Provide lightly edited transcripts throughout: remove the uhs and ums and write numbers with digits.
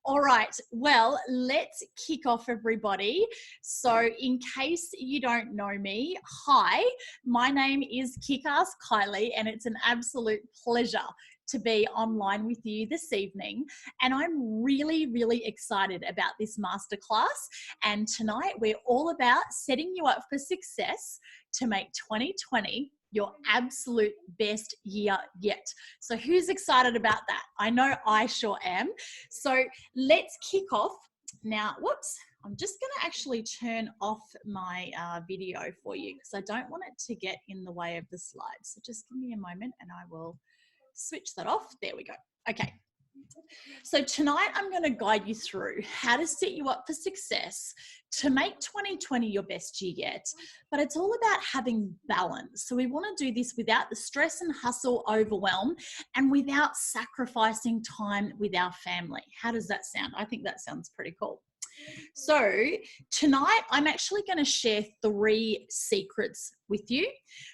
All right, well, let's kick off, everybody. So in case you don't know me, hi, my name is Kick-Ass Kylie, and it's an absolute pleasure to be online with you this evening. And I'm really, really excited about this masterclass. And tonight we're all about setting you up for success to make 2020 your absolute best year yet. So who's excited about that? I know I sure am. So let's kick off. Now, whoops, I'm just going to actually turn off my video for you because I don't want it to get in the way of the slides. So just give me a moment and I will switch that off. There we go. Okay. So tonight I'm going to guide you through how to set you up for success to make 2020 your best year yet, but it's all about having balance. So we want to do this without the stress and hustle overwhelm and without sacrificing time with our family. How does that sound? I think that sounds pretty cool. So tonight I'm actually going to share 3 secrets with you.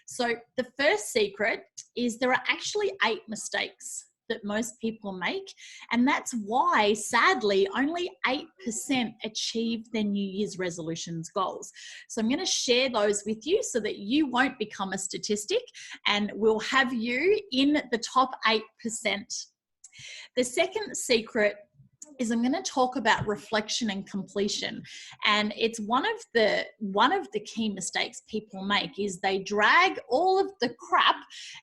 So the first secret is there are actually 8 mistakes that most people make, and that's why sadly only 8% achieve their New Year's resolutions goals. So I'm going to share those with you so that you won't become a statistic and we'll have you in the top 8%. The second secret is I'm going to talk about reflection and completion, and it's one of the key mistakes people make is they drag all of the crap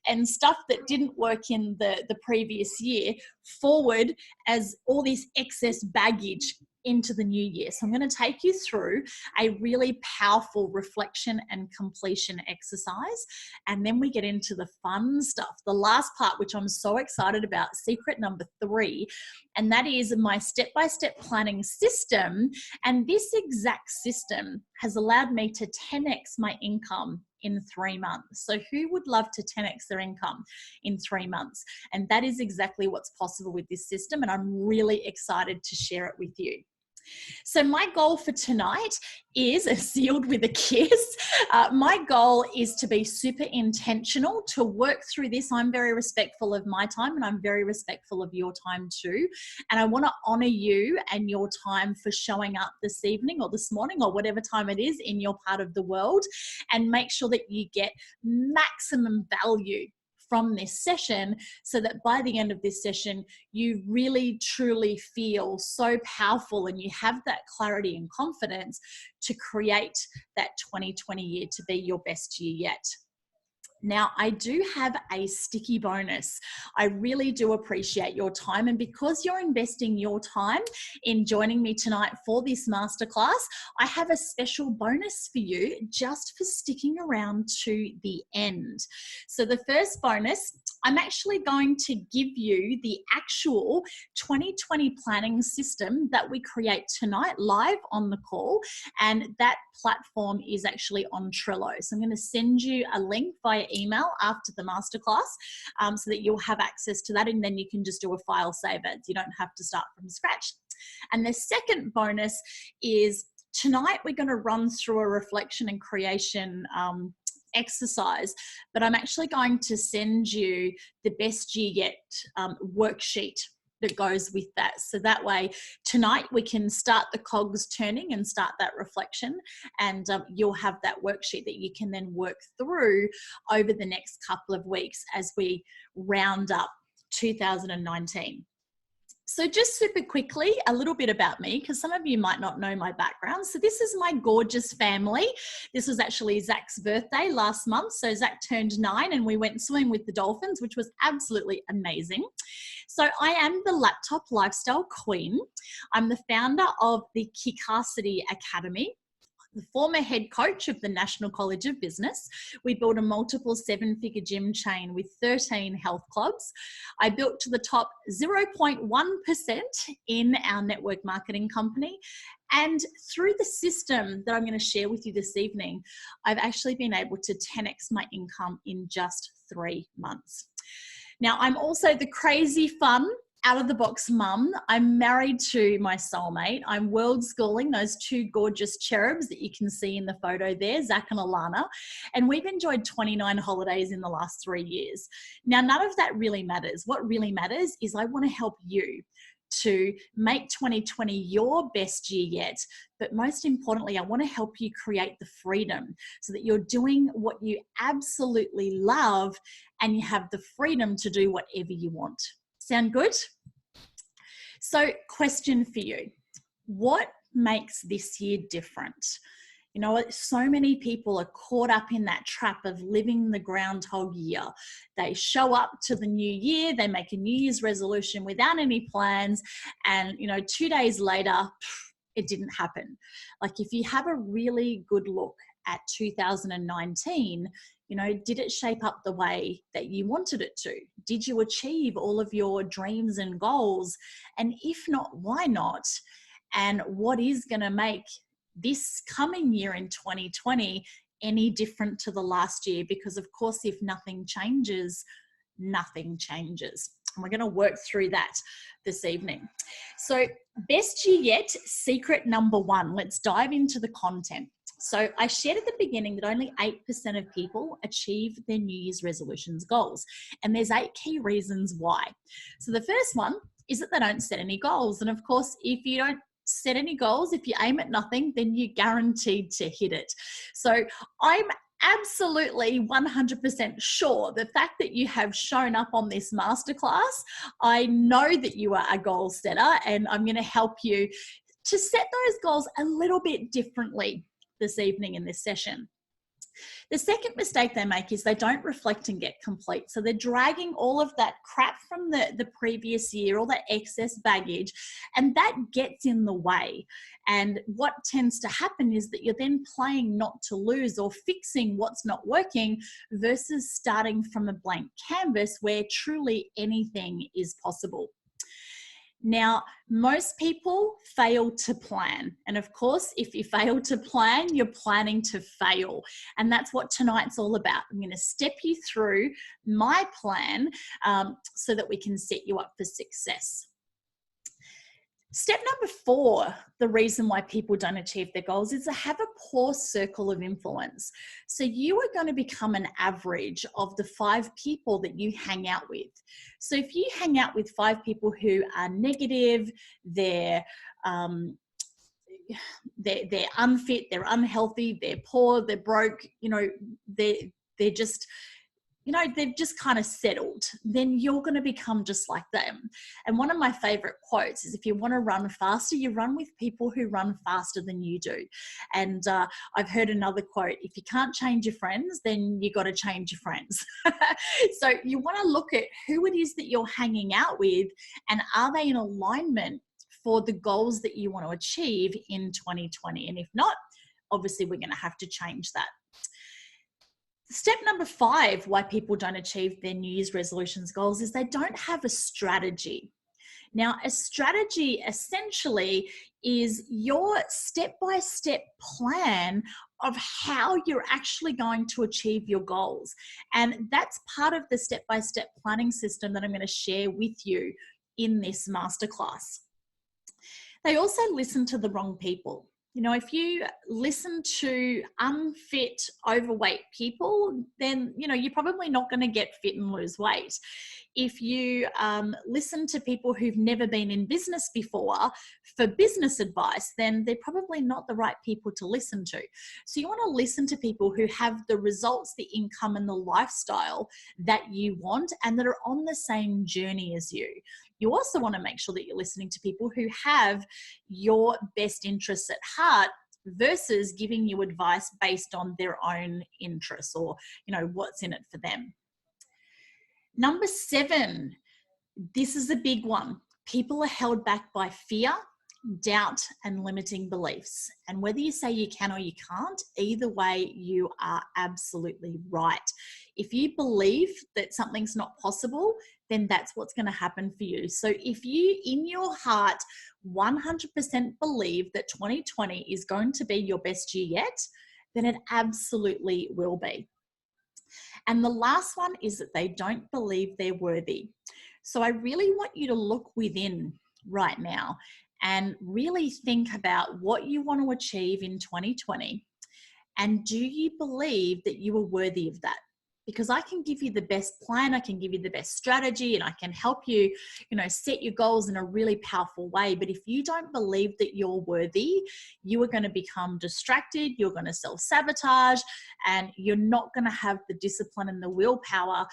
and stuff that didn't work in the previous year forward as all this excess baggage into the new year. So I'm going to take you through a really powerful reflection and completion exercise, and then we get into the fun stuff, the last part, which I'm so excited about, secret number 3, and that is my step-by-step planning system. And this exact system has allowed me to 10x my income in 3 months. So who would love to 10x their income in 3 months? And that is exactly what's possible with this system, and I'm really excited to share it with you. So my goal for tonight is sealed with a kiss. My goal is to be super intentional, to work through this. I'm very respectful of my time and I'm very respectful of your time too. And I want to honor you and your time for showing up this evening or this morning or whatever time it is in your part of the world, and make sure that you get maximum value from this session so that by the end of this session, you really truly feel so powerful and you have that clarity and confidence to create that 2020 year to be your best year yet. Now, I do have a sticky bonus. I really do appreciate your time, and because you're investing your time in joining me tonight for this masterclass, I have a special bonus for you just for sticking around to the end. So the first bonus, I'm actually going to give you the actual 2020 planning system that we create tonight live on the call, and that platform is actually on Trello. So I'm going to send you a link via email after the masterclass so that you'll have access to that, and then you can just do a file saver. You don't have to start from scratch. And the second bonus is tonight we're going to run through a reflection and creation exercise, but I'm actually going to send you the best year yet worksheet that goes with that. So that way tonight we can start the cogs turning and start that reflection, and you'll have that worksheet that you can then work through over the next couple of weeks as we round up 2019. So just super quickly, a little bit about me, because some of you might not know my background. So this is my gorgeous family. This was actually Zach's birthday last month. So Zach turned 9 and we went swimming with the dolphins, which was absolutely amazing. So I am the laptop lifestyle queen. I'm the founder of the Kickassity Academy, the former head coach of the National College of Business. We built a multiple 7-figure gym chain with 13 health clubs. I built to the top 0.1% in our network marketing company. And through the system that I'm going to share with you this evening, I've actually been able to 10x my income in just 3 months. Now, I'm also the crazy fun, out-of-the-box mum. I'm married to my soulmate. I'm world schooling those 2 gorgeous cherubs that you can see in the photo there, Zach and Alana, and we've enjoyed 29 holidays in the last 3 years. Now, none of that really matters. What really matters is I want to help you to make 2020 your best year yet. But most importantly, I want to help you create the freedom so that you're doing what you absolutely love and you have the freedom to do whatever you want. Sound good? So, question for you. What makes this year different? You know, so many people are caught up in that trap of living the groundhog year. They show up to the new year, they make a New Year's resolution without any plans, and, 2 days later, it didn't happen. Like, if you have a really good look at 2019, did it shape up the way that you wanted it to? Did you achieve all of your dreams and goals? And if not, why not? And what is going to make this coming year in 2020 any different to the last year? Because of course, if nothing changes, nothing changes. And we're going to work through that this evening. So, best year yet, secret number 1. Let's dive into the content. So I shared at the beginning that only 8% of people achieve their New Year's resolutions goals. And there's 8 key reasons why. So the first one is that they don't set any goals. And of course, if you don't set any goals, if you aim at nothing, then you're guaranteed to hit it. So I'm absolutely 100% sure the fact that you have shown up on this masterclass, I know that you are a goal setter, and I'm going to help you to set those goals a little bit differently this evening in this session. The second mistake they make is they don't reflect and get complete. So they're dragging all of that crap from the previous year, all that excess baggage, and that gets in the way. And what tends to happen is that you're then playing not to lose or fixing what's not working versus starting from a blank canvas where truly anything is possible. Now, most people fail to plan. And of course, if you fail to plan, you're planning to fail. And that's what tonight's all about. I'm going to step you through my plan so that we can set you up for success. Step number 4, the reason why people don't achieve their goals is to have a poor circle of influence. So you are going to become an average of the 5 people that you hang out with. So if you hang out with 5 people who are negative, they're unfit, they're unhealthy, they're poor, they're broke, they're just, they've just kind of settled, then you're going to become just like them. And one of my favorite quotes is, if you want to run faster, you run with people who run faster than you do. And I've heard another quote, if you can't change your friends, then you got to change your friends. So you want to look at who it is that you're hanging out with, and are they in alignment for the goals that you want to achieve in 2020? And if not, obviously we're going to have to change that. Step number 5, why people don't achieve their New Year's resolutions goals, is they don't have a strategy. Now, a strategy essentially is your step-by-step plan of how you're actually going to achieve your goals. And that's part of the step-by-step planning system that I'm going to share with you in this masterclass. They also listen to the wrong people. If you listen to unfit, overweight people, then, you're probably not going to get fit and lose weight. If you listen to people who've never been in business before for business advice, then they're probably not the right people to listen to. So you want to listen to people who have the results, the income, and the lifestyle that you want, and that are on the same journey as you. You also want to make sure that you're listening to people who have your best interests at heart versus giving you advice based on their own interests or, what's in it for them. Number 7, this is a big one. People are held back by fear, doubt, and limiting beliefs. And whether you say you can or you can't, either way, you are absolutely right. If you believe that something's not possible, then that's what's going to happen for you. So if you, in your heart, 100% believe that 2020 is going to be your best year yet, then it absolutely will be. And the last one is that they don't believe they're worthy. So I really want you to look within right now and really think about what you want to achieve in 2020. And do you believe that you are worthy of that? because I can give you the best plan, I can give you the best strategy, and I can help you, set your goals in a really powerful way. But if you don't believe that you're worthy, you are going to become distracted, you're going to self-sabotage, and you're not going to have the discipline and the willpower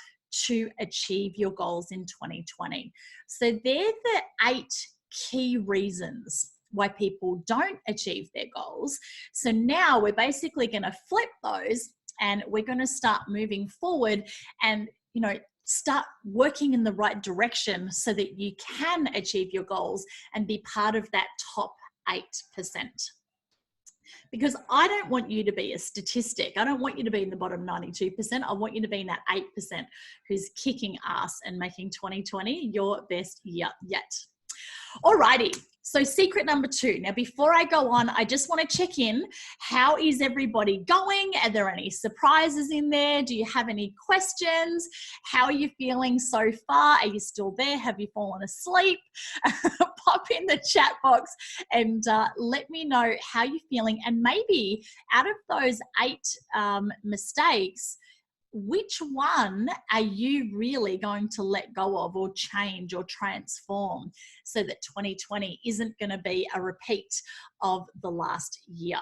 to achieve your goals in 2020. So they're the 8 key reasons why people don't achieve their goals. So now we're basically going to flip those, and we're going to start moving forward and, start working in the right direction so that you can achieve your goals and be part of that top 8%. Because I don't want you to be a statistic. I don't want you to be in the bottom 92%. I want you to be in that 8% who's kicking ass and making 2020 your best year yet. Alrighty, so secret number 2. Now, before I go on, I just want to check in. How is everybody going? Are there any surprises in there? Do you have any questions? How are you feeling so far? Are you still there? Have you fallen asleep? Pop in the chat box and let me know how you're feeling. And maybe out of those 8 mistakes, which one are you really going to let go of or change or transform so that 2020 isn't going to be a repeat of the last year?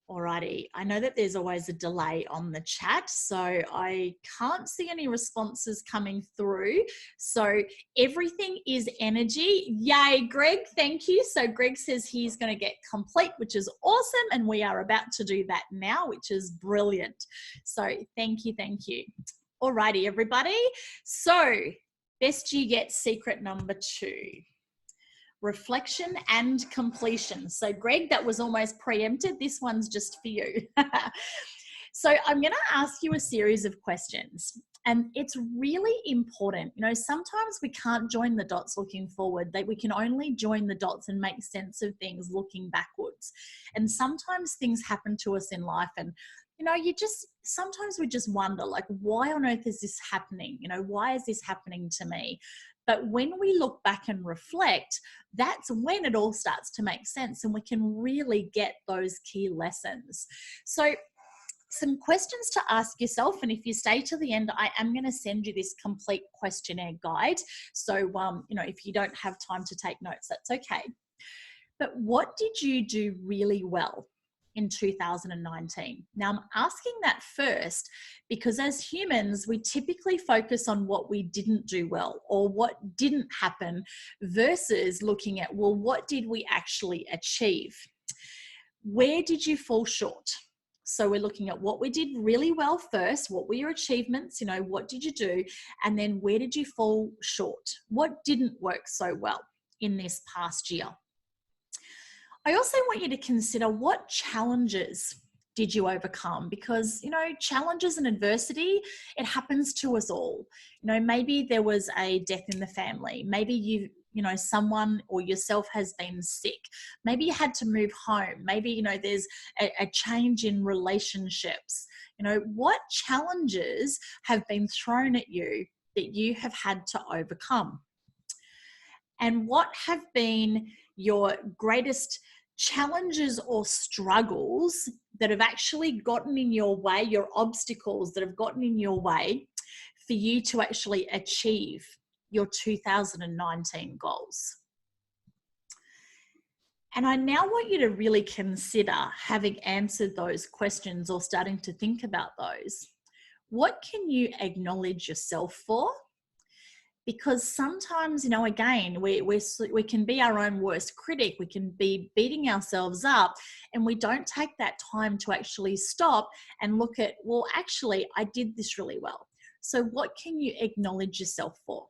Alrighty, I know that there's always a delay on the chat, so I can't see any responses coming through. So everything is energy. Yay, Greg, thank you. So Greg says he's going to get complete, which is awesome, and we are about to do that now, which is brilliant. So thank you, thank you. Alrighty, everybody. So best you get secret number 2. Reflection and completion. So Greg, that was almost preempted. This one's just for you. So I'm going to ask you a series of questions, and it's really important. Sometimes we can't join the dots looking forward. We can only join the dots and make sense of things looking backwards. And sometimes things happen to us in life, and sometimes we just wonder, like, why on earth is this happening? Why is this happening to me? But when we look back and reflect, that's when it all starts to make sense, and we can really get those key lessons. So some questions to ask yourself, and if you stay to the end, I am going to send you this complete questionnaire guide. So, if you don't have time to take notes, that's okay. But what did you do really well in 2019? Now, I'm asking that first because as humans, we typically focus on what we didn't do well or what didn't happen versus looking at, well, what did we actually achieve? Where did you fall short? So we're looking at what we did really well first. What were your achievements? What did you do? And then where did you fall short? What didn't work so well in this past year? I also want you to consider, what challenges did you overcome? Because, challenges and adversity, it happens to us all. Maybe there was a death in the family. Maybe someone or yourself has been sick. Maybe you had to move home. Maybe, there's a change in relationships. What challenges have been thrown at you that you have had to overcome? And what have been your greatest challenges or struggles that have actually gotten in your way, your obstacles that have gotten in your way for you to actually achieve your 2019 goals? And I now want you to really consider, having answered those questions or starting to think about those, what can you acknowledge yourself for? Because sometimes, again, we can be our own worst critic. We can be beating ourselves up, and we don't take that time to actually stop and look at, well, actually, I did this really well. So what can you acknowledge yourself for?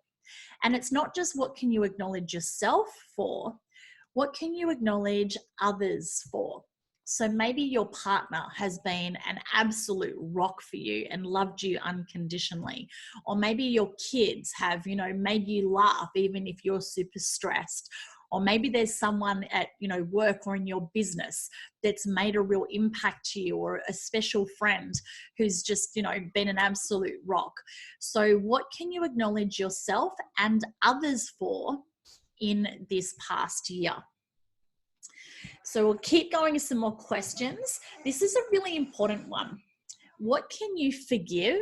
And it's not just what can you acknowledge yourself for, what can you acknowledge others for? So maybe your partner has been an absolute rock for you and loved you unconditionally. Or maybe your kids have, made you laugh even if you're super stressed. Or maybe there's someone at, work or in your business that's made a real impact to you, or a special friend who's just, been an absolute rock. So what can you acknowledge yourself and others for in this past year? So we'll keep going with some more questions. This is a really important one. what can you forgive,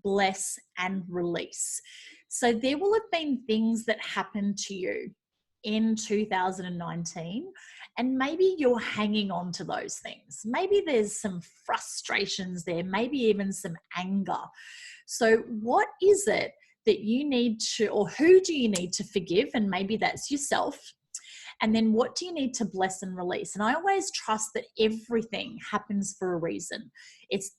bless, and release? So there will have been things that happened to you in 2019, and maybe you're hanging on to those things. Maybe there's some frustrations there, maybe even some anger. So what is it that you need to, or who do you need to forgive? And maybe that's yourself. And then what do you need to bless and release? And I always trust that everything happens for a reason.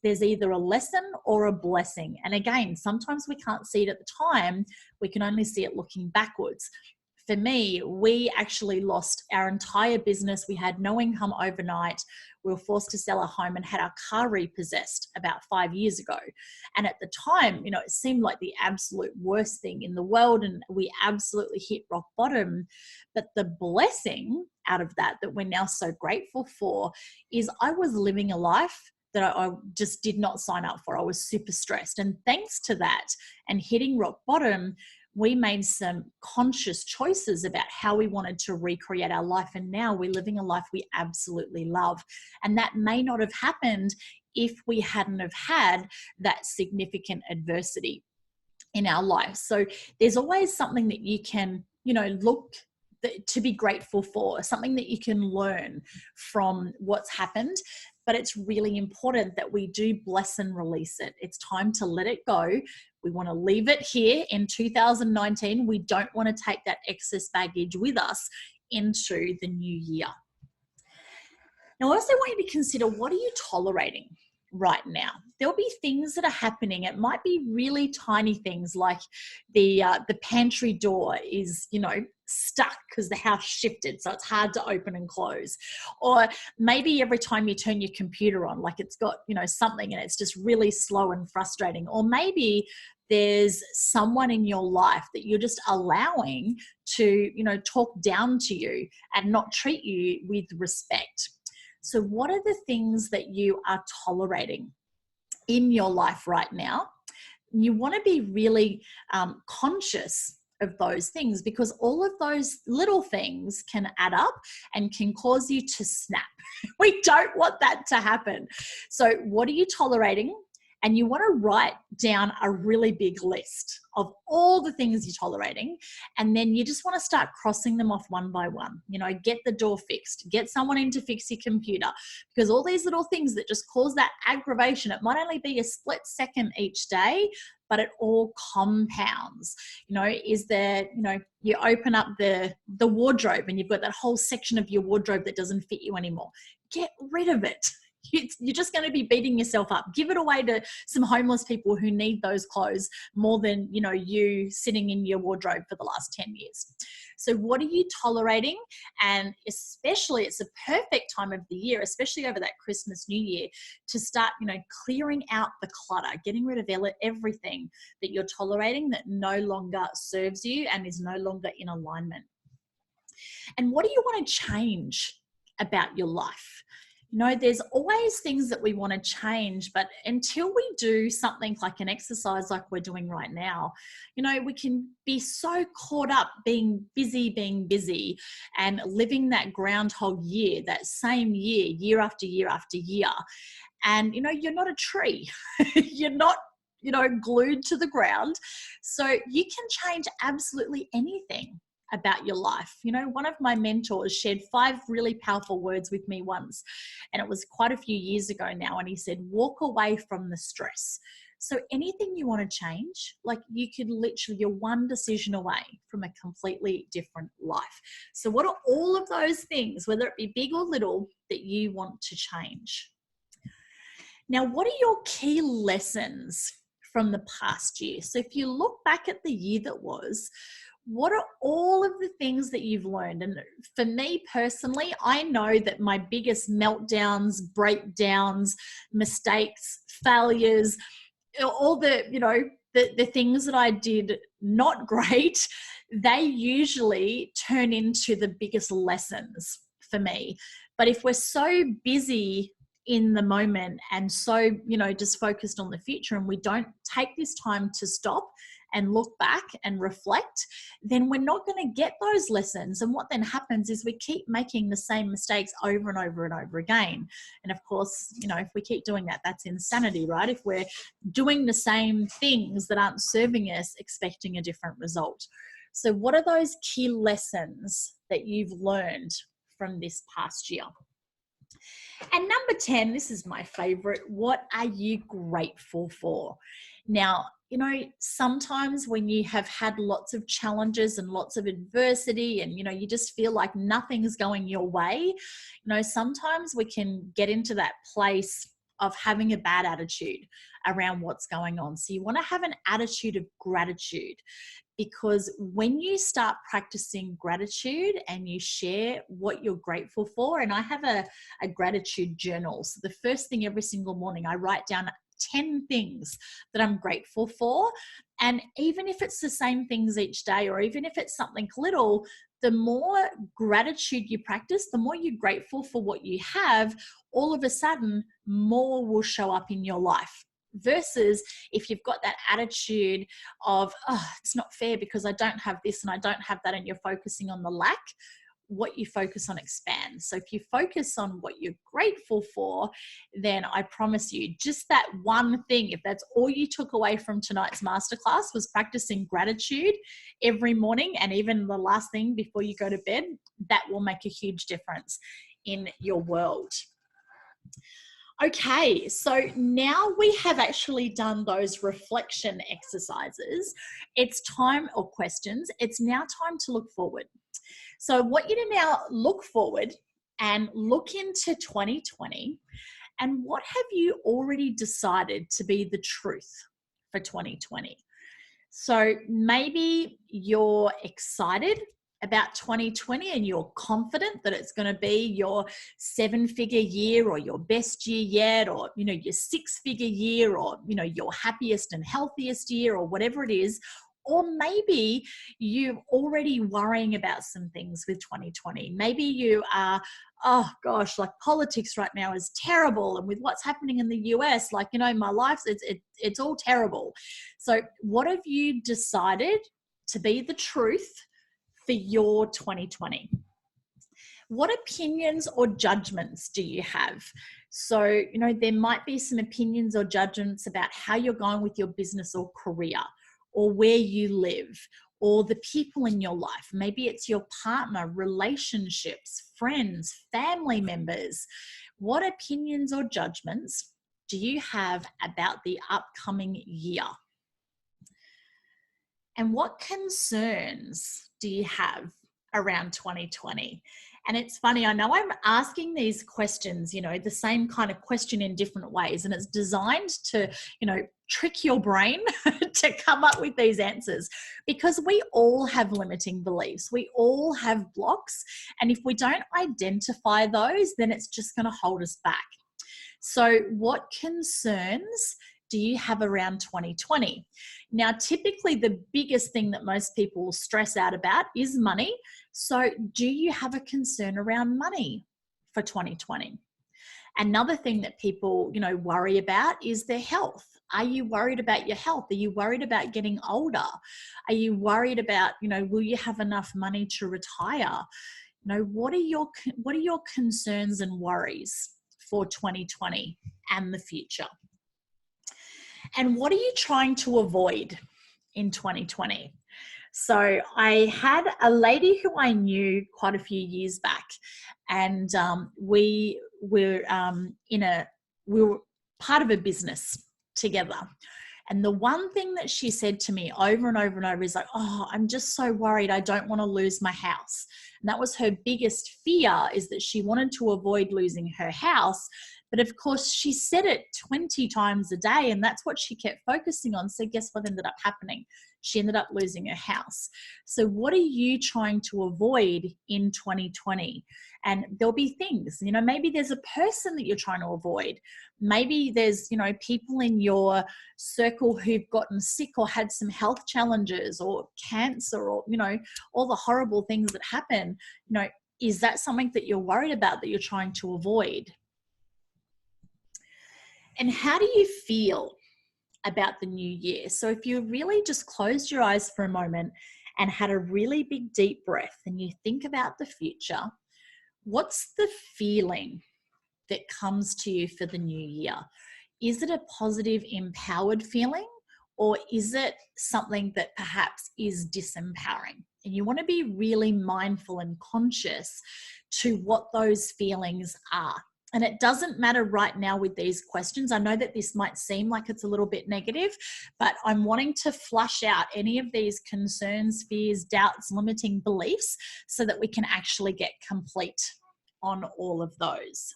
There's either a lesson or a blessing. And again, sometimes we can't see it at the time. We can only see it looking backwards. For me, we actually lost our entire business. We had no income overnight. We were forced to sell our home and had our car repossessed about 5 years ago. And at the time, it seemed like the absolute worst thing in the world, and we absolutely hit rock bottom. But the blessing out of that we're now so grateful for is I was living a life that I just did not sign up for. I was super stressed. And thanks to that and hitting rock bottom, we made some conscious choices about how we wanted to recreate our life. And now we're living a life we absolutely love. And that may not have happened if we hadn't have had that significant adversity in our life. So there's always something that you can, look to be grateful for, something that you can learn from what's happened. But it's really important that we do bless and release it. It's time to let it go. We want to leave it here in 2019. We don't want to take that excess baggage with us into the new year. Now, I also want you to consider, what are you tolerating right now? There'll be things that are happening. It might be really tiny things like the pantry door is, stuck because the house shifted, so it's hard to open and close. Or maybe every time you turn your computer on, like it's got, something and it's just really slow and frustrating. Or maybe there's someone in your life that you're just allowing to, talk down to you and not treat you with respect. So what are the things that you are tolerating in your life right now? You want to be really conscious of those things, because all of those little things can add up and can cause you to snap. We don't want that to happen. So what are you tolerating? And you want to write down a really big list of all the things you're tolerating. And then you just want to start crossing them off one by one. Get the door fixed, get someone in to fix your computer, because all these little things that just cause that aggravation, it might only be a split second each day, but it all compounds. Is there, you open up the wardrobe and you've got that whole section of your wardrobe that doesn't fit you anymore. Get rid of it. You're just going to be beating yourself up. Give it away to some homeless people who need those clothes more than, you sitting in your wardrobe for the last 10 years. So what are you tolerating? And especially, it's a perfect time of the year, especially over that Christmas, New Year, to start, clearing out the clutter, getting rid of everything that you're tolerating that no longer serves you and is no longer in alignment. And what do you want to change about your life? There's always things that we want to change, but until we do something like an exercise like we're doing right now, we can be so caught up being busy and living that groundhog year, that same year after year after year. And, you're not a tree. You're not, glued to the ground. So you can change absolutely anything about your life. One of my mentors shared 5 really powerful words with me once, and it was quite a few years ago now. And he said, walk away from the stress. So anything you want to change, like you could literally, you're one decision away from a completely different life. So what are all of those things, whether it be big or little, that you want to change? Now, what are your key lessons from the past year? So if you look back at the year that was, what are all of the things that you've learned? And for me personally, I know that my biggest meltdowns, breakdowns, mistakes, failures, all the, the things that I did not great, they usually turn into the biggest lessons for me. But if we're so busy in the moment and so, just focused on the future, and we don't take this time to stop and look back and reflect, then we're not going to get those lessons. And what then happens is we keep making the same mistakes over and over and over again. And of course, if we keep doing that, that's insanity, right? If we're doing the same things that aren't serving us, expecting a different result. So what are those key lessons that you've learned from this past year? And number 10, this is my favorite. What are you grateful for? Now, sometimes when you have had lots of challenges and lots of adversity and, you just feel like nothing's going your way, sometimes we can get into that place of having a bad attitude around what's going on. So you want to have an attitude of gratitude, because when you start practicing gratitude and you share what you're grateful for, and I have a gratitude journal. So the first thing every single morning, I write down 10 things that I'm grateful for. And even if it's the same things each day, or even if it's something little, the more gratitude you practice, the more you're grateful for what you have, all of a sudden, more will show up in your life. Versus if you've got that attitude of, it's not fair because I don't have this and I don't have that, and you're focusing on the lack, what you focus on expands. So if you focus on what you're grateful for, then I promise you, just that one thing, if that's all you took away from tonight's masterclass was practicing gratitude every morning, and even the last thing before you go to bed, that will make a huge difference in your world. Okay, so now we have actually done those reflection exercises. It's time, or questions. It's now time to look forward. So I want you to now look forward and look into 2020. And what have you already decided to be the truth for 2020? So maybe you're excited about 2020 and you're confident that it's going to be your 7-figure year, or your best year yet, or your 6-figure year, or your happiest and healthiest year, or whatever it is. Or maybe you're already worrying about some things with 2020. Maybe you are, oh gosh, like politics right now is terrible, and with what's happening in the US, like, my life, it's all terrible. So what have you decided to be the truth for your 2020? What opinions or judgments do you have? So, there might be some opinions or judgments about how you're going with your business or career, or where you live, or the people in your life. Maybe it's your partner, relationships, friends, family members. What opinions or judgments do you have about the upcoming year? And what concerns do you have around 2020? And it's funny, I know I'm asking these questions, the same kind of question in different ways, and it's designed to, trick your brain to come up with these answers, because we all have limiting beliefs. We all have blocks. And if we don't identify those, then it's just going to hold us back. So what concerns do you have around 2020? Now, typically the biggest thing that most people stress out about is money. So do you have a concern around money for 2020? Another thing that people, worry about is their health. Are you worried about your health? Are you worried about getting older? Are you worried about, will you have enough money to retire? What are your concerns and worries for 2020 and the future? And what are you trying to avoid in 2020? So I had a lady who I knew quite a few years back, and we were part of a business together. And the one thing that she said to me over and over and over is like, oh, I'm just so worried I don't want to lose my house. And that was her biggest fear, is that she wanted to avoid losing her house. But of course, she said it 20 times a day, and that's what she kept focusing on. So guess what ended up happening? She ended up losing her house. So what are you trying to avoid in 2020? And there'll be things, maybe there's a person that you're trying to avoid. Maybe there's, people in your circle who've gotten sick or had some health challenges or cancer, or, all the horrible things that happen. Is that something that you're worried about, that you're trying to avoid? And how do you feel about the new year. So if you really just closed your eyes for a moment and had a really big deep breath and you think about the future, what's the feeling that comes to you for the new year? Is it a positive, empowered feeling, or is it something that perhaps is disempowering? And you want to be really mindful and conscious to what those feelings are. And it doesn't matter right now with these questions. I know that this might seem like it's a little bit negative, but I'm wanting to flush out any of these concerns, fears, doubts, limiting beliefs so that we can actually get complete on all of those.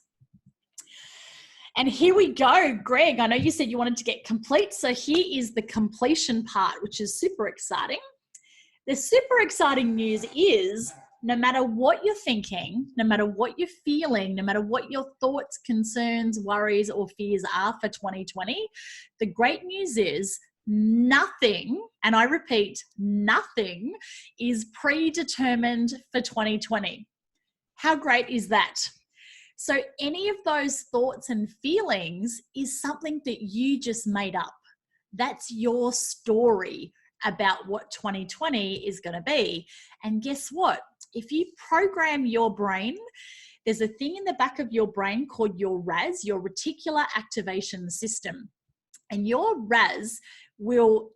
And here we go. Greg, I know you said you wanted to get complete. So here is the completion part, which is super exciting. The super exciting news is no matter what you're thinking, no matter what you're feeling, no matter what your thoughts, concerns, worries, or fears are for 2020, the great news is nothing, and I repeat, nothing is predetermined for 2020. How great is that? So any of those thoughts and feelings is something that you just made up. That's your story about what 2020 is going to be. And guess what? If you program your brain, there's a thing in the back of your brain called your RAS, your reticular activation system. And your RAS will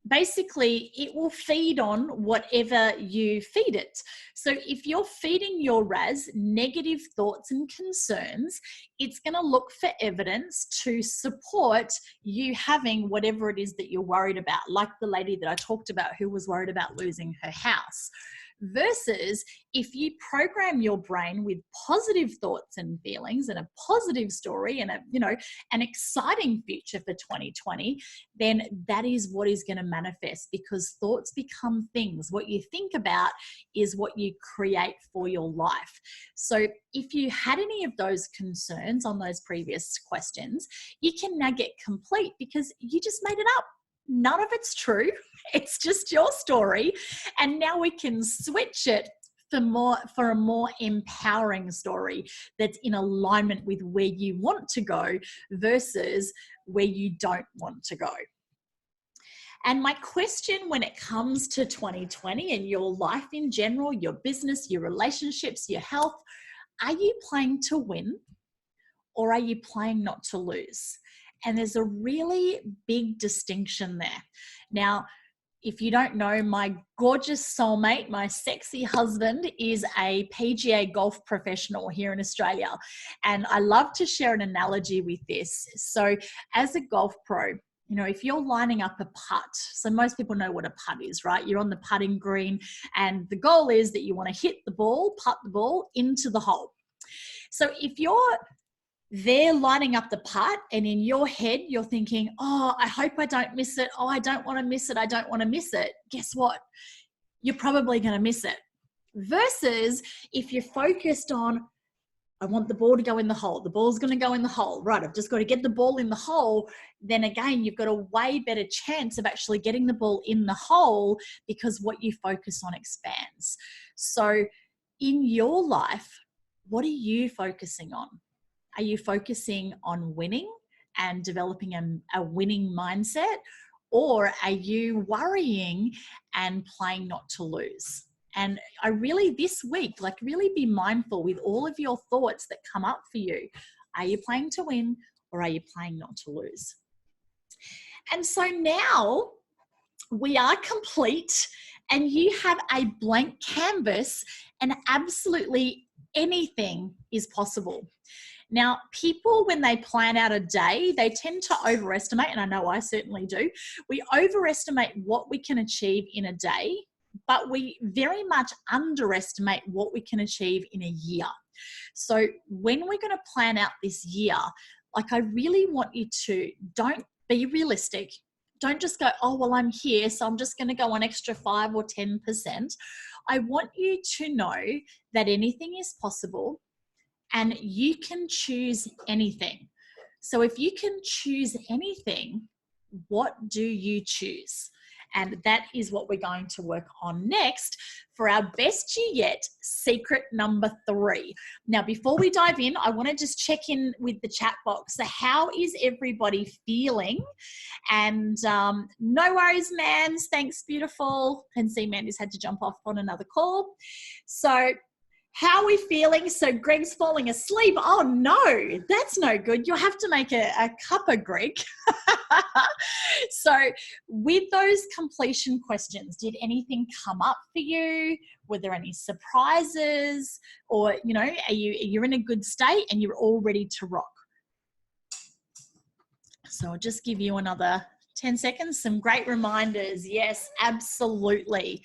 basically, it will feed on whatever you feed it. So if you're feeding your RAS negative thoughts and concerns, it's going to look for evidence to support you having whatever it is that you're worried about, like the lady that I talked about who was worried about losing her house. Versus if you program your brain with positive thoughts and feelings and a positive story and an exciting future for 2020, then that is what is going to manifest, because thoughts become things. What you think about is what you create for your life. So if you had any of those concerns on those previous questions, you can now get complete because you just made it up. None of it's true. It's just your story. And now we can switch it for a more empowering story that's in alignment with where you want to go versus where you don't want to go. And my question when it comes to 2020 and your life in general, your business, your relationships, your health, are you playing to win or are you playing not to lose? And there's a really big distinction there. Now, if you don't know, my gorgeous soulmate, my sexy husband, is a PGA golf professional here in Australia. And I love to share an analogy with this. So as a golf pro, if you're lining up a putt, so most people know what a putt is, right? You're on the putting green and the goal is that you want to hit the ball, putt the ball into the hole. So if you're they're lining up the putt and in your head you're thinking, oh, I hope I don't miss it. Oh, I don't want to miss it. I don't want to miss it. Guess what? You're probably going to miss it. Versus if you're focused on, I want the ball to go in the hole. The ball's going to go in the hole. Right, I've just got to get the ball in the hole. Then again, you've got a way better chance of actually getting the ball in the hole because what you focus on expands. So in your life, what are you focusing on? Are you focusing on winning and developing a winning mindset? Or are you worrying and playing not to lose? And I really, this week, really be mindful with all of your thoughts that come up for you. Are you playing to win or are you playing not to lose? And so now we are complete and you have a blank canvas and absolutely anything is possible. Now, people, when they plan out a day, they tend to overestimate, and I know I certainly do. We overestimate what we can achieve in a day, but we very much underestimate what we can achieve in a year. So when we're going to plan out this year, I really want you to don't be realistic. Don't just go, oh, well, I'm here, so I'm just going to go an extra 5 or 10%. I want you to know that anything is possible. And you can choose anything. So if you can choose anything, what do you choose? And that is what we're going to work on next for our best year yet, secret number 3. Now, before we dive in, I want to just check in with the chat box. So how is everybody feeling? And no worries, Mans. Thanks, beautiful. And see, Mandy's had to jump off on another call. So how are we feeling? So Greg's falling asleep. Oh no, that's no good. You'll have to make a cuppa, Greg. So with those completion questions, did anything come up for you? Were there any surprises? Or, you know, you're in a good state and you're all ready to rock? So I'll just give you another 10 seconds, some great reminders. Yes, absolutely.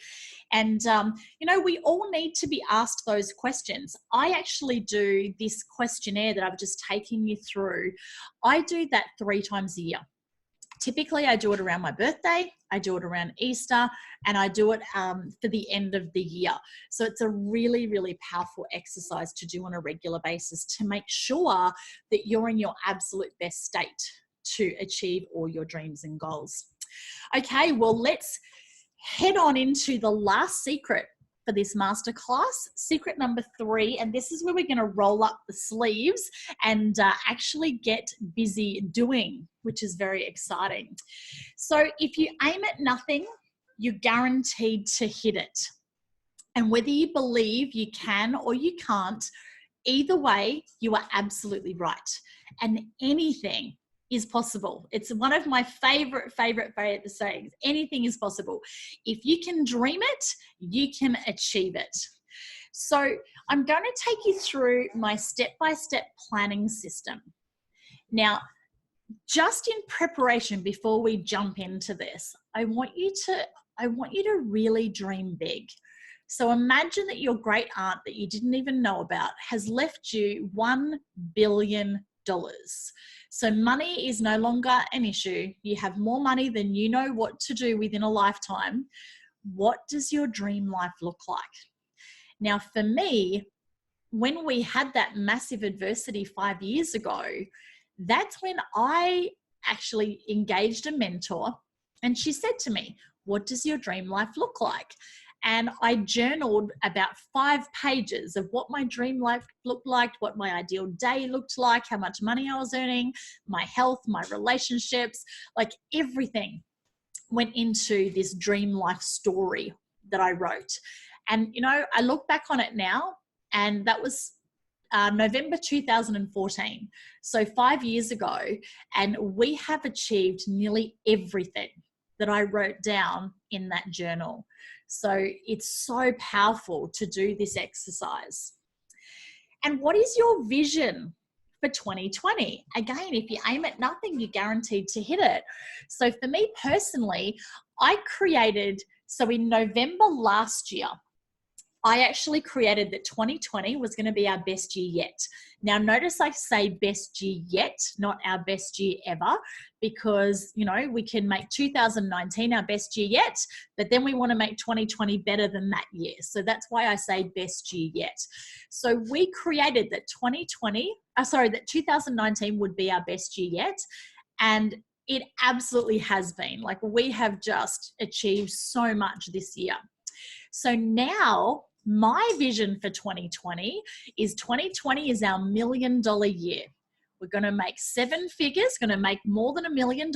And, you know, we all need to be asked those questions. I actually do this questionnaire that I've just taken you through. I do that 3 times a year. Typically, I do it around my birthday, I do it around Easter, and I do it for the end of the year. So it's a really, really powerful exercise to do on a regular basis to make sure that you're in your absolute best state to achieve all your dreams and goals. Okay, well, let's head on into the last secret for this masterclass, secret number 3, and this is where we're going to roll up the sleeves and actually get busy doing, which is very exciting. So if you aim at nothing, you're guaranteed to hit it. And whether you believe you can or you can't, either way, you are absolutely right. And anything is possible. It's one of my favorite sayings. Anything is possible. If you can dream it, you can achieve it. So I'm going to take you through my step-by-step planning system. Now, just in preparation before we jump into this, I want you to really dream big. So imagine that your great aunt that you didn't even know about has left you $1 billion. So money is no longer an issue. You have more money than you know what to do within a lifetime. What does your dream life look like? Now, for me, when we had that massive adversity 5 years ago, that's when I actually engaged a mentor, and she said to me, what does your dream life look like? And I journaled about 5 pages of what my dream life looked like, what my ideal day looked like, how much money I was earning, my health, my relationships, like everything went into this dream life story that I wrote. And, you know, I look back on it now, and that was November 2014. So 5 years ago, and we have achieved nearly everything that I wrote down in that journal. So it's so powerful to do this exercise. And what is your vision for 2020? Again, if you aim at nothing, you're guaranteed to hit it. So for me personally, so in November last year, I actually created that 2020 was going to be our best year yet. Now, notice I say best year yet, not our best year ever, because, you know, we can make 2019 our best year yet, but then we want to make 2020 better than that year. So that's why I say best year yet. So we created that 2019 would be our best year yet. And it absolutely has been. Like, we have just achieved so much this year. So now my vision for 2020 is our $1 million year. We're going to make 7 figures, going to make more than $1 million,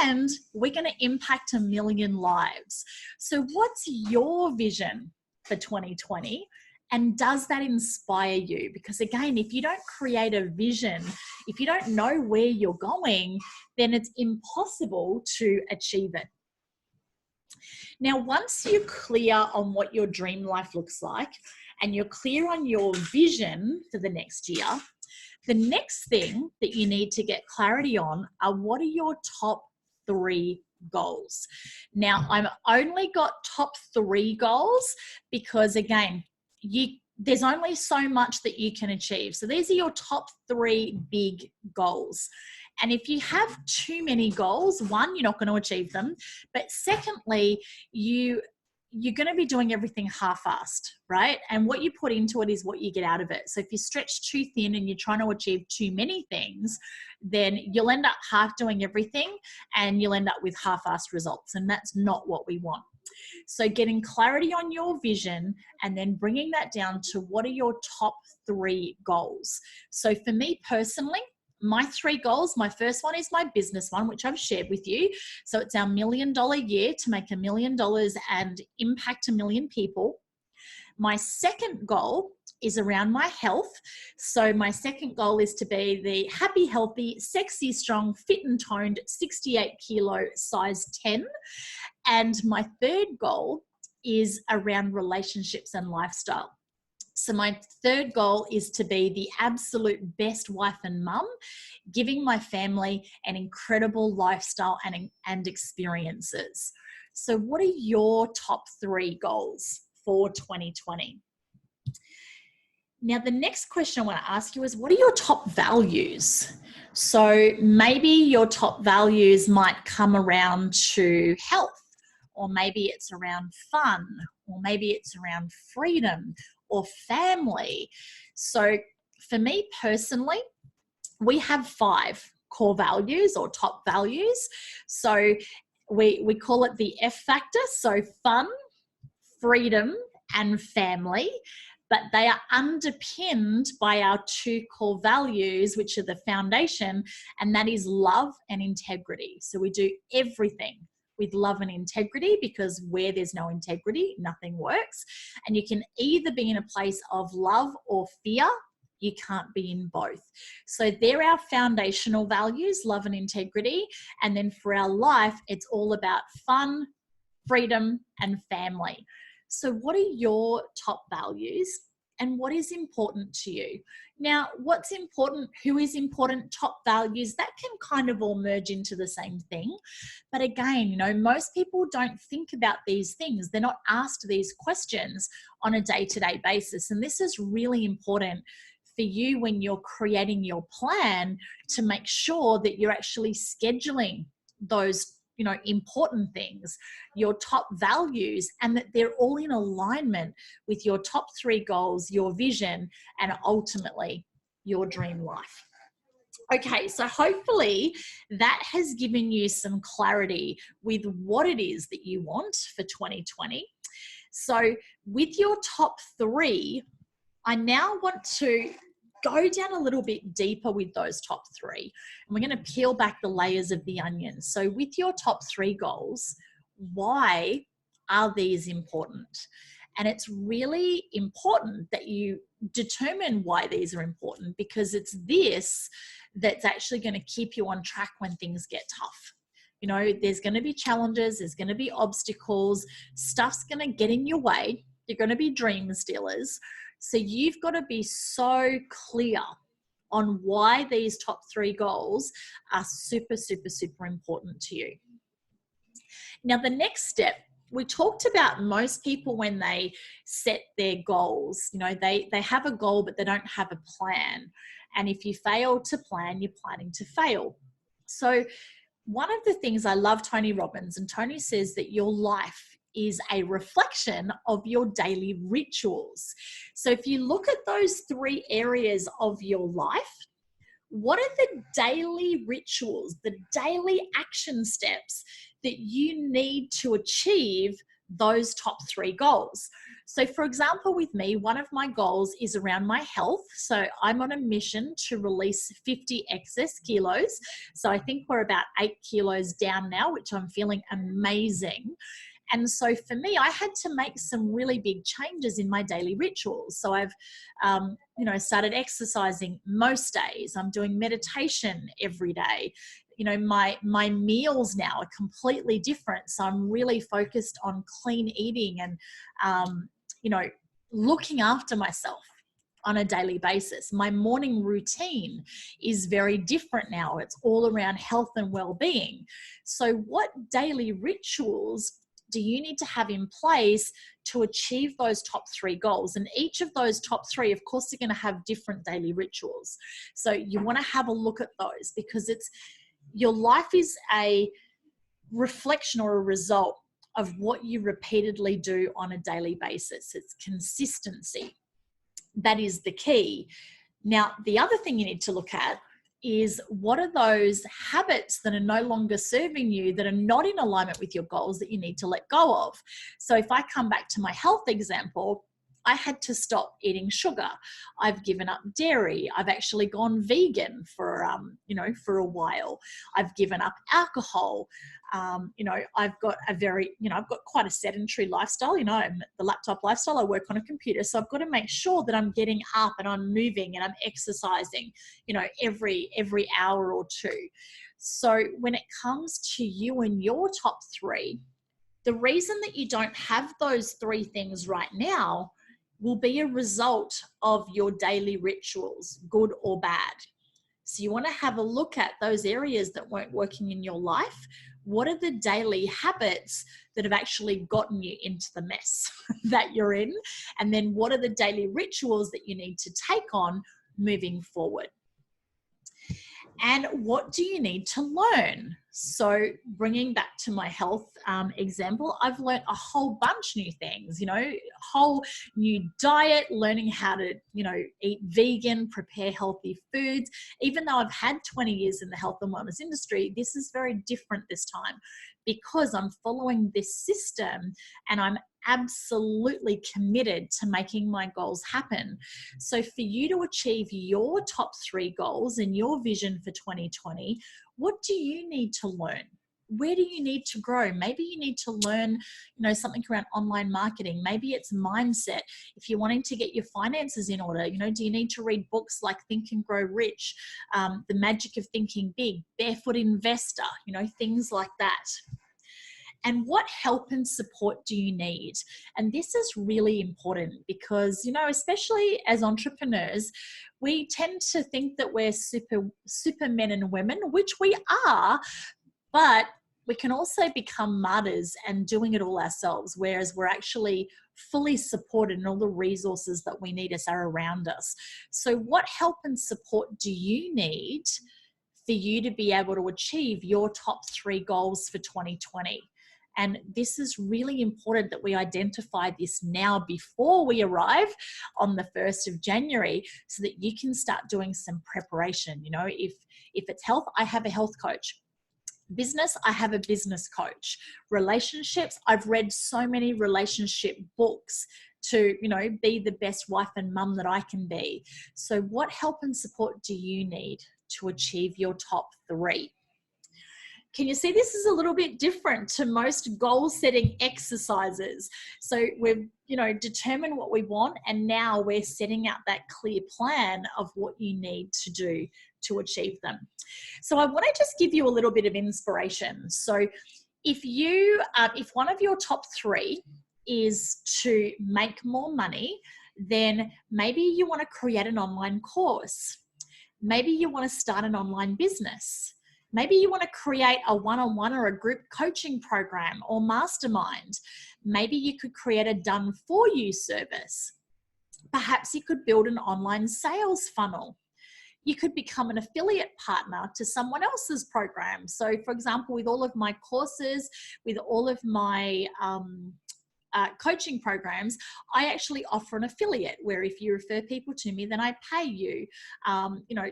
and we're going to impact 1 million lives. So what's your vision for 2020? And does that inspire you? Because again, if you don't create a vision, if you don't know where you're going, then it's impossible to achieve it. Now, once you're clear on what your dream life looks like and you're clear on your vision for the next year, the next thing that you need to get clarity on are what are your top 3 goals. Now, I've only got top 3 goals because, again, there's only so much that you can achieve. So these are your top 3 big goals. And if you have too many goals, one, you're not going to achieve them. But secondly, you you're going to be doing everything half-assed, right? And what you put into it is what you get out of it. So if you stretch too thin and you're trying to achieve too many things, then you'll end up half doing everything and you'll end up with half-assed results. And that's not what we want. So getting clarity on your vision and then bringing that down to what are your top 3 goals. So for me personally, my 3 goals, my first one is my business one, which I've shared with you. So it's our $1 million year to make $1 million and impact 1 million people. My second goal is around my health. So my second goal is to be the happy, healthy, sexy, strong, fit and toned 68 kilo size 10. And my third goal is around relationships and lifestyle. So my third goal is to be the absolute best wife and mum, giving my family an incredible lifestyle and experiences. So what are your top 3 goals for 2020? Now, the next question I want to ask you is, what are your top values? So maybe your top values might come around to health, or maybe it's around fun, or maybe it's around freedom or family. So for me personally, we have 5 core values or top values. So we call it the F factor. So fun, freedom, and family. But they are underpinned by our 2 core values, which are the foundation, and that is love and integrity. So we do everything with love and integrity, because where there's no integrity, nothing works. And you can either be in a place of love or fear. You can't be in both. So they're our foundational values, love and integrity. And then for our life, it's all about fun, freedom, and family. So what are your top values and what is important to you? Now, what's important, who is important, top values, that can kind of all merge into the same thing. But again, you know, most people don't think about these things. They're not asked these questions on a day-to-day basis. And this is really important for you when you're creating your plan, to make sure that you're actually scheduling those, you know, important things, your top values, and that they're all in alignment with your top 3 goals, your vision, and ultimately your dream life. Okay, so hopefully that has given you some clarity with what it is that you want for 2020. So with your top 3, I now want to go down a little bit deeper with those top 3. And we're going to peel back the layers of the onion. So with your top 3 goals, why are these important? And it's really important that you determine why these are important, because it's this that's actually going to keep you on track when things get tough. You know, there's going to be challenges, there's going to be obstacles, stuff's going to get in your way. You're going to be dream stealers. So you've got to be so clear on why these top 3 goals are super, super, super important to you. Now, the next step, we talked about most people when they set their goals, you know, they have a goal, but they don't have a plan. And if you fail to plan, you're planning to fail. So one of the things, I love Tony Robbins, and Tony says that your life is a reflection of your daily rituals. So if you look at those 3 areas of your life, what are the daily rituals, the daily action steps that you need to achieve those top 3 goals? So for example, with me, one of my goals is around my health. So I'm on a mission to release 50 excess kilos. So I think we're about 8 kilos down now, which I'm feeling amazing. And so for me, I had to make some really big changes in my daily rituals. So I've, started exercising most days. I'm doing meditation every day. You know, my meals now are completely different. So I'm really focused on clean eating and, looking after myself on a daily basis. My morning routine is very different now. It's all around health and well-being. So what daily rituals do you need to have in place to achieve those top 3 goals? And each of those top 3, of course, are going to have different daily rituals. So you want to have a look at those, because your life is a reflection or a result of what you repeatedly do on a daily basis. It's consistency. That is the key. Now, the other thing you need to look at is what are those habits that are no longer serving you, that are not in alignment with your goals, that you need to let go of. So if I come back to my health example, I had to stop eating sugar. I've given up dairy. I've actually gone vegan for a while. I've given up alcohol. I've got I've got quite a sedentary lifestyle. I'm the laptop lifestyle. I work on a computer, so I've got to make sure that I'm getting up and I'm moving and I'm exercising, every hour or two. So when it comes to you and your top three, the reason that you don't have those three things right now will be a result of your daily rituals, good or bad. So you want to have a look at those areas that weren't working in your life. What are the daily habits that have actually gotten you into the mess that you're in? And then what are the daily rituals that you need to take on moving forward? And what do you need to learn? So bringing back to my health example, I've learned a whole bunch new things, whole new diet, learning how to, eat vegan, prepare healthy foods. Even though I've had 20 years in the health and wellness industry, this is very different this time because I'm following this system and I'm absolutely committed to making my goals happen. So for you to achieve your top three goals and your vision for 2020, what do you need to learn? Where do you need to grow? Maybe you need to learn, something around online marketing. Maybe it's mindset. If you're wanting to get your finances in order, do you need to read books like Think and Grow Rich, The Magic of Thinking Big, Barefoot Investor, things like that. And what help and support do you need? And this is really important because, especially as entrepreneurs, we tend to think that we're super men and women, which we are, but we can also become martyrs and doing it all ourselves, whereas we're actually fully supported and all the resources that we need are around us. So what help and support do you need for you to be able to achieve your top three goals for 2020? And this is really important that we identify this now before we arrive on the 1st of January so that you can start doing some preparation. If it's health, I have a health coach. Business, I have a business coach. Relationships, I've read so many relationship books to, be the best wife and mum that I can be. So what help and support do you need to achieve your top three? Can you see this is a little bit different to most goal setting exercises? So we've, determined what we want, and now we're setting out that clear plan of what you need to do to achieve them. So I want to just give you a little bit of inspiration. So if one of your top three is to make more money, then maybe you want to create an online course. Maybe you want to start an online business. Maybe you want to create a one-on-one or a group coaching program or mastermind. Maybe you could create a done-for-you service. Perhaps you could build an online sales funnel. You could become an affiliate partner to someone else's program. So for example, with all of my courses, with all of my coaching programs, I actually offer an affiliate where if you refer people to me, then I pay you, 20%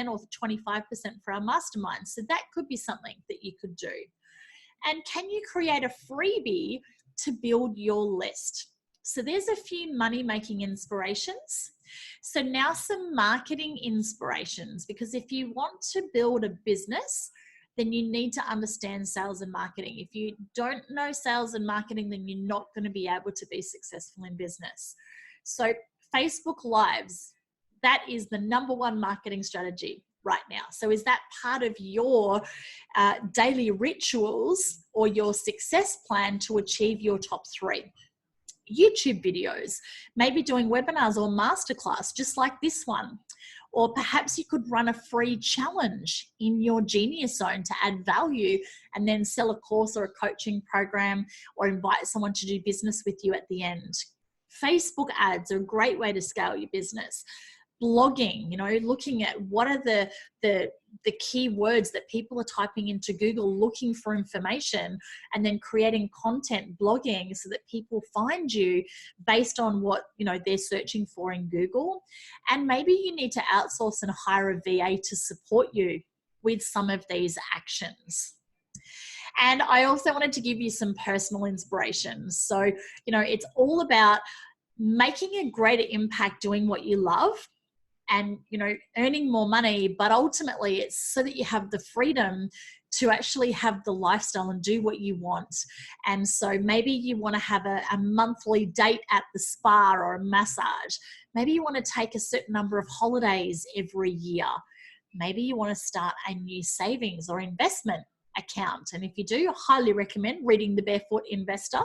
or 25% for our mastermind. So that could be something that you could do. And can you create a freebie to build your list? So there's a few money-making inspirations. So now some marketing inspirations, because if you want to build a business, then you need to understand sales and marketing. If you don't know sales and marketing, then you're not going to be able to be successful in business. So Facebook Lives, that is the #1 marketing strategy right now. So is that part of your daily rituals or your success plan to achieve your top three? YouTube videos, maybe doing webinars or masterclass, just like this one. Or perhaps you could run a free challenge in your Genius Zone to add value and then sell a course or a coaching program or invite someone to do business with you at the end. Facebook ads are a great way to scale your business. blogging, you know, looking at what are the keywords that people are typing into Google looking for information, and then creating content, blogging, so that people find you based on what, you know, they're searching for in Google. And maybe you need to outsource and hire a VA to support you with some of these actions. And I also wanted to give you some personal inspiration. So, you know, it's all about making a greater impact doing what you love, and, you know, earning more money, but ultimately it's so that you have the freedom to actually have the lifestyle and do what you want. And so maybe you want to have a monthly date at the spa or a massage. Maybe you want to take a certain number of holidays every year. Maybe you want to start a new savings or investment account. And if you do, I highly recommend reading The Barefoot Investor.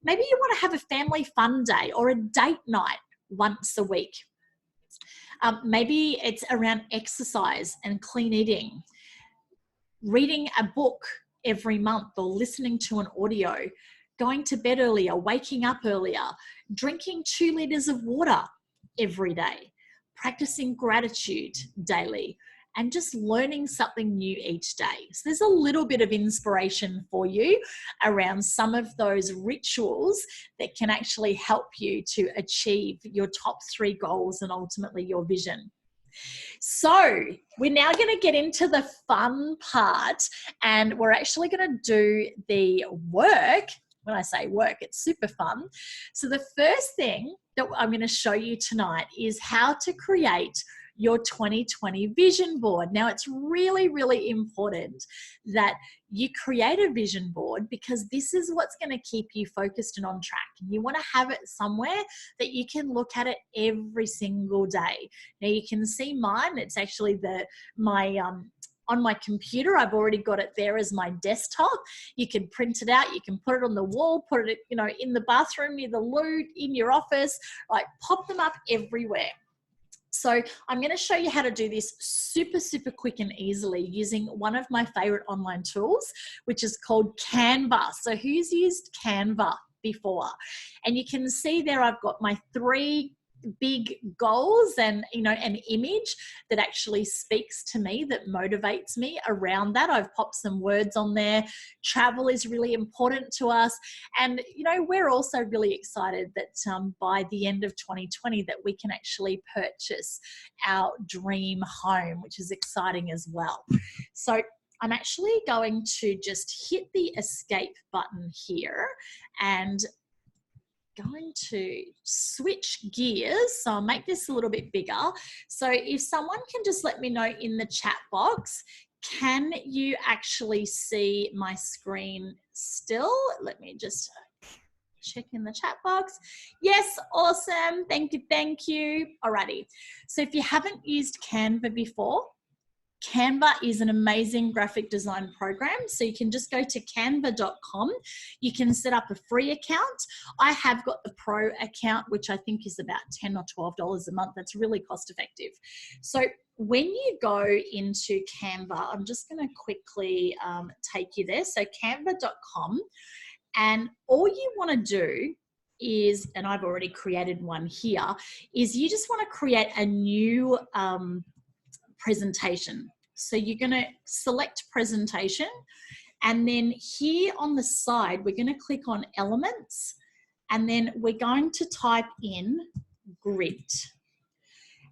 Maybe you want to have a family fun day or a date night once a week. Maybe it's around exercise and clean eating, reading a book every month or listening to an audio, going to bed earlier, waking up earlier, drinking 2 liters of water every day, practicing gratitude daily, and just learning something new each day. So there's a little bit of inspiration for you around some of those rituals that can actually help you to achieve your top 3 goals and ultimately your vision. So we're now going to get into the fun part, and we're actually going to do the work. When I say work, it's super fun. So the first thing that I'm going to show you tonight is how to create your 2020 vision board. Now, it's really, really important that you create a vision board, because this is what's going to keep you focused and on track. And you want to have it somewhere that you can look at it every single day. Now, you can see mine. It's actually on my computer. I've already got it there as my desktop. You can print it out. You can put it on the wall, put it, you know, in the bathroom, near the loo, in your office, like pop them up everywhere. So I'm going to show you how to do this super, super quick and easily using one of my favorite online tools, which is called Canva. So who's used Canva before? And you can see there I've got my 3 big goals and, you know, an image that actually speaks to me, that motivates me around that. I've popped some words on there. Travel is really important to us. And, you know, we're also really excited that by the end of 2020 that we can actually purchase our dream home, which is exciting as well. So I'm actually going to just hit the escape button here and going to switch gears. So I'll make this a little bit bigger. So if someone can just let me know in the chat box, can you actually see my screen still? Let me just check in the chat box. Yes, awesome. Thank you, thank you. Alrighty. So if you haven't used Canva before, Canva is an amazing graphic design program. So you can just go to canva.com. You can set up a free account. I have got the pro account, which I think is about $10 or $12 a month. That's really cost effective. So when you go into Canva, I'm just going to quickly take you there. So canva.com, and all you want to do is, and I've already created one here, is you just want to create a new presentation. So you're going to select presentation, and then here on the side we're going to click on elements, and then we're going to type in grid.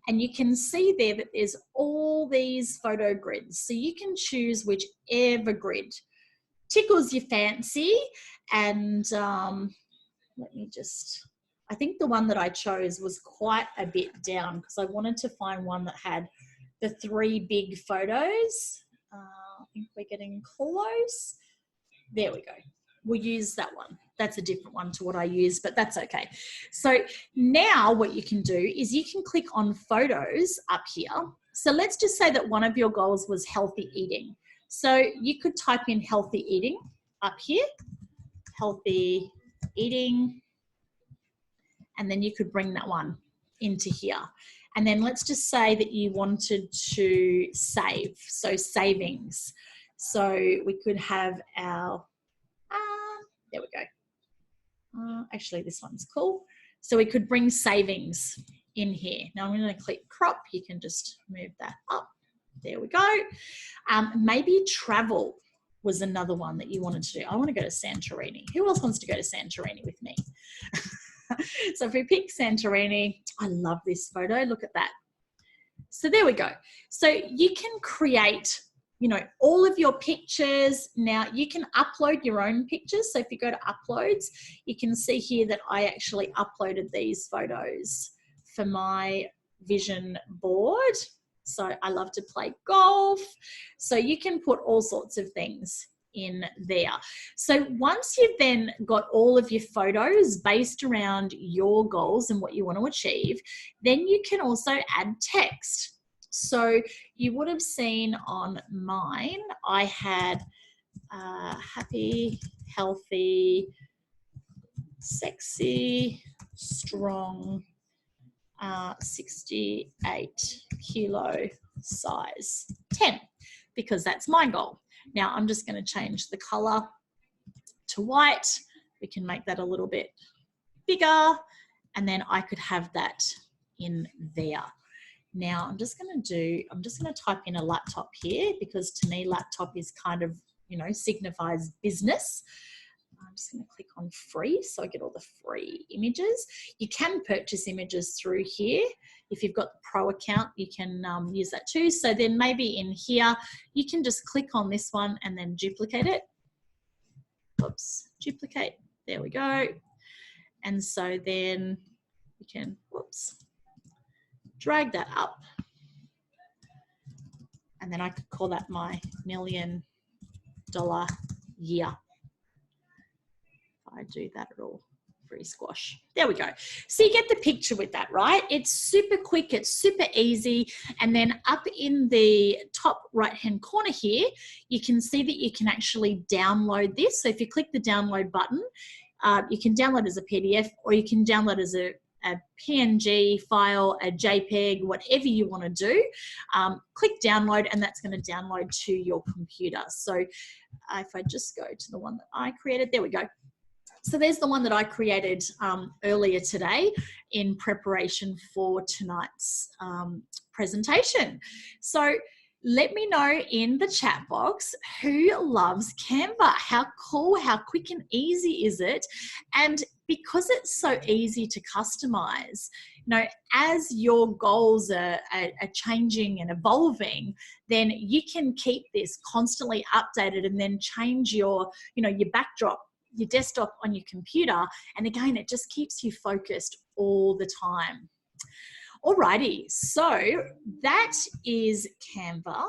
And you can see there that there's all these photo grids, so you can choose whichever grid tickles your fancy. And let me just, I think the one that I chose was quite a bit down, because I wanted to find one that had the 3 big photos. I think we're getting close. There we go. We'll use that one. That's a different one to what I use, but that's okay. So now what you can do is you can click on photos up here. So let's just say that one of your goals was healthy eating. So you could type in healthy eating up here, healthy eating, and then you could bring that one into here. And then let's just say that you wanted to save, so savings. So we could have our, there we go. Actually, this one's cool. So we could bring savings in here. Now I'm going to click crop. You can just move that up. There we go. Maybe travel was another one that you wanted to do. I want to go to Santorini. Who else wants to go to Santorini with me? So if we pick Santorini, I love this photo. Look at that. So there we go. So you can create, you know, all of your pictures. Now you can upload your own pictures. So if you go to uploads, you can see here that I actually uploaded these photos for my vision board. So I love to play golf. So you can put all sorts of things in there. So once you've then got all of your photos based around your goals and what you want to achieve, then you can also add text. So you would have seen on mine, I had happy, healthy, sexy, strong, 68 kilo size 10, because that's my goal. Now I'm just going to change the color to white. We can make that a little bit bigger, and then I could have that in there. Now I'm just going to type in a laptop here, because to me laptop is kind of, you know, signifies business. I'm just going to click on free, so I get all the free images. You can purchase images through here. If you've got the pro account, you can use that too. So then maybe in here, you can just click on this one and then duplicate it. Oops, duplicate. There we go. And so then you can, whoops, drag that up. And then I could call that my $1 million year. I do that at all. Free squash. There we go. So you get the picture with that, right? It's super quick. It's super easy. And then up in the top right-hand corner here, you can see that you can actually download this. So if you click the download button, you can download as a PDF, or you can download as a PNG file, a JPEG, whatever you want to do. Click download, and that's going to download to your computer. So if I just go to the one that I created, there we go. So there's the one that I created earlier today in preparation for tonight's presentation. So let me know in the chat box who loves Canva. How cool, how quick and easy is it? And because it's so easy to customize, you know, as your goals are changing and evolving, then you can keep this constantly updated and then change your, you know, your backdrop, your desktop on your computer. And again, it just keeps you focused all the time. Alrighty, so that is Canva.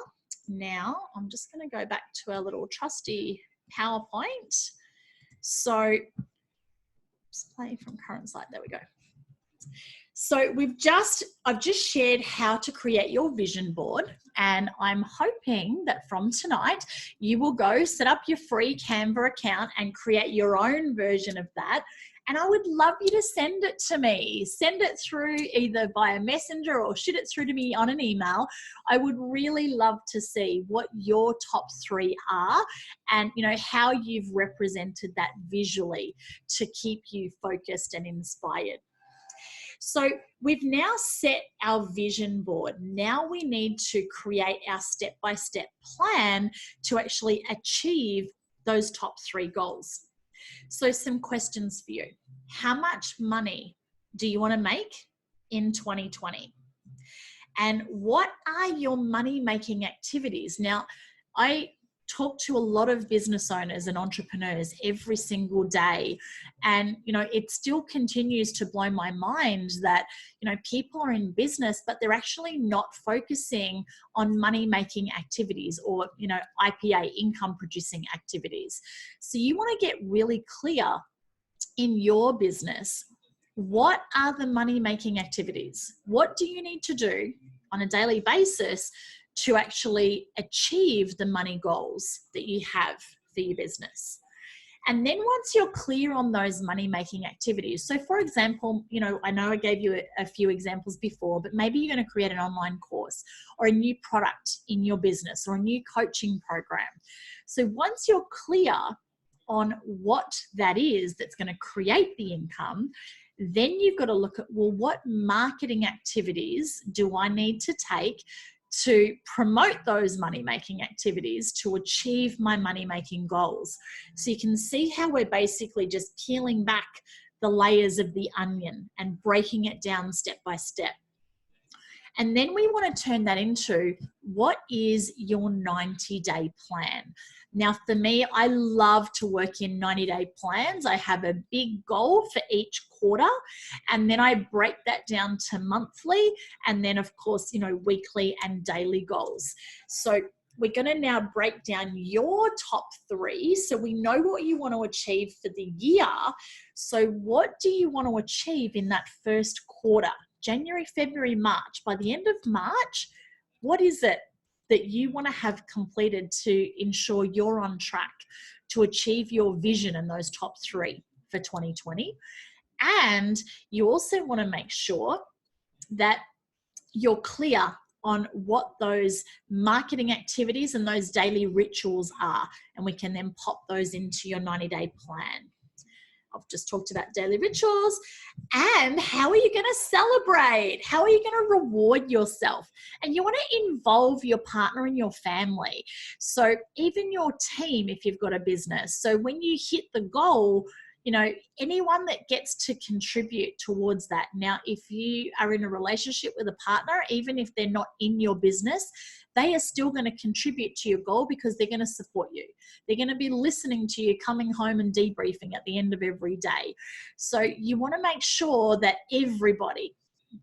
Now I'm just going to go back to our little trusty PowerPoint. So just play from current slide. There we go. So I've just shared how to create your vision board, and I'm hoping that from tonight you will go set up your free Canva account and create your own version of that. And I would love you to send it to me. Send it through either via Messenger or shoot it through to me on an email. I would really love to see what your top 3 are, and you know how you've represented that visually to keep you focused and inspired. So we've now set our vision board. Now we need to create our step-by-step plan to actually achieve those top 3 goals. So some questions for you. How much money do you want to make in 2020? And what are your money-making activities? Now, I talk to a lot of business owners and entrepreneurs every single day, and you know, it still continues to blow my mind that, you know, people are in business but they're actually not focusing on money making activities, or you know, IPA, income producing activities. So you want to get really clear in your business, what are the money making activities? What do you need to do on a daily basis to actually achieve the money goals that you have for your business? And then once you're clear on those money making activities, so for example, you know I gave you a few examples before, but maybe you're going to create an online course or a new product in your business or a new coaching program. So once you're clear on what that is that's going to create the income, Then you've got to look at, well, what marketing activities do I need to take to promote those money-making activities to achieve my money-making goals? So you can see how we're basically just peeling back the layers of the onion and breaking it down step by step. And then we want to turn that into, what is your 90-day plan? Now, for me, I love to work in 90-day plans. I have a big goal for each quarter, and then I break that down to monthly, and then, of course, weekly and daily goals. So we're going to now break down your top 3 so we know what you want to achieve for the year. So what do you want to achieve in that first quarter? January, February, March. By the end of March, what is it that you want to have completed to ensure you're on track to achieve your vision in those top 3 for 2020? And you also want to make sure that you're clear on what those marketing activities and those daily rituals are, and we can then pop those into your 90-day plan. I've just talked about daily rituals. And how are you going to celebrate? How are you going to reward yourself? And you want to involve your partner and your family. So even your team, if you've got a business. So when you hit the goal, anyone that gets to contribute towards that. Now, if you are in a relationship with a partner, even if they're not in your business, they are still going to contribute to your goal because they're going to support you. They're going to be listening to you, coming home and debriefing at the end of every day. So you want to make sure that everybody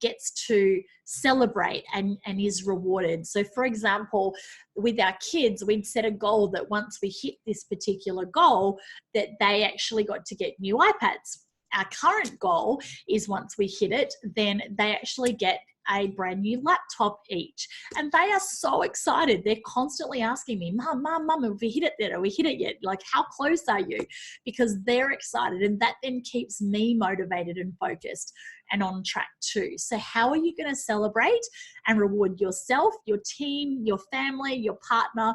gets to celebrate and is rewarded. So for example, with our kids, we'd set a goal that once we hit this particular goal, that they actually got to get new iPads. Our current goal is once we hit it, then they actually get a brand new laptop each. And they are so excited. They're constantly asking me, Mum, have we hit it yet? Have we hit it yet? Like, how close are you? Because they're excited. And that then keeps me motivated and focused and on track too. So how are you going to celebrate and reward yourself, your team, your family, your partner,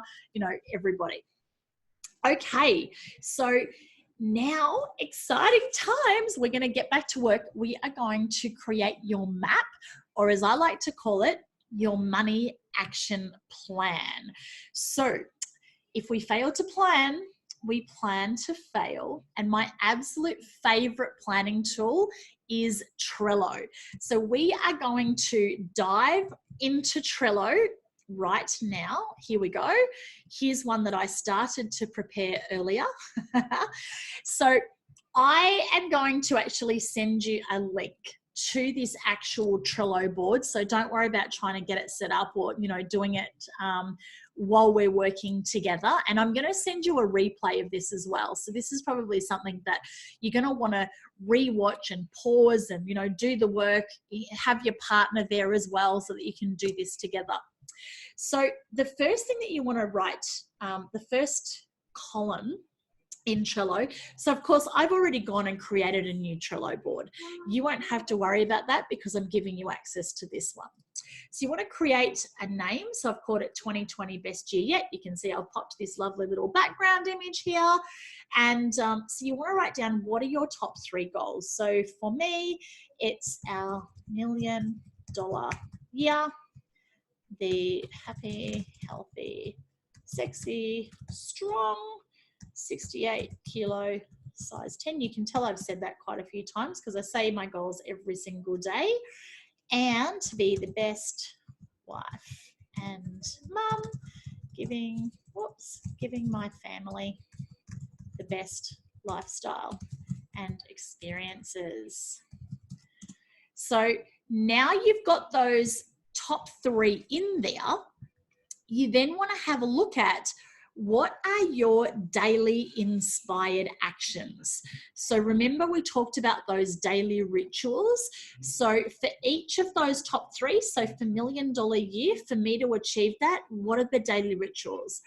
everybody? Okay, so now, exciting times. We're going to get back to work. We are going to create your map, or as I like to call it, your money action plan. So if we fail to plan, we plan to fail. And my absolute favorite planning tool is Trello. So we are going to dive into Trello right now. Here we go. Here's one that I started to prepare earlier. So I am going to actually send you a link to this actual Trello board. So don't worry about trying to get it set up or, doing it while we're working together. And I'm going to send you a replay of this as well. So this is probably something that you're going to want to rewatch and pause and, do the work, have your partner there as well so that you can do this together. So the first thing that you want to write, the first column in Trello. So of course, I've already gone and created a new Trello board. You won't have to worry about that because I'm giving you access to this one. So you want to create a name. So I've called it 2020 Best Year Yet. You can see I've popped this lovely little background image here. And so you want to write down, what are your top 3 goals? So for me, it's our $1 million year. The happy, healthy, sexy, strong, 68 kilo, size 10. You can tell I've said that quite a few times because I say my goals every single day. And to be the best wife and mum, giving my family the best lifestyle and experiences. So now you've got those top 3 in there. You then want to have a look at, what are your daily inspired actions? So remember, we talked about those daily rituals. So for each of those top 3, so for $1 million year, for me to achieve that, what are the daily rituals?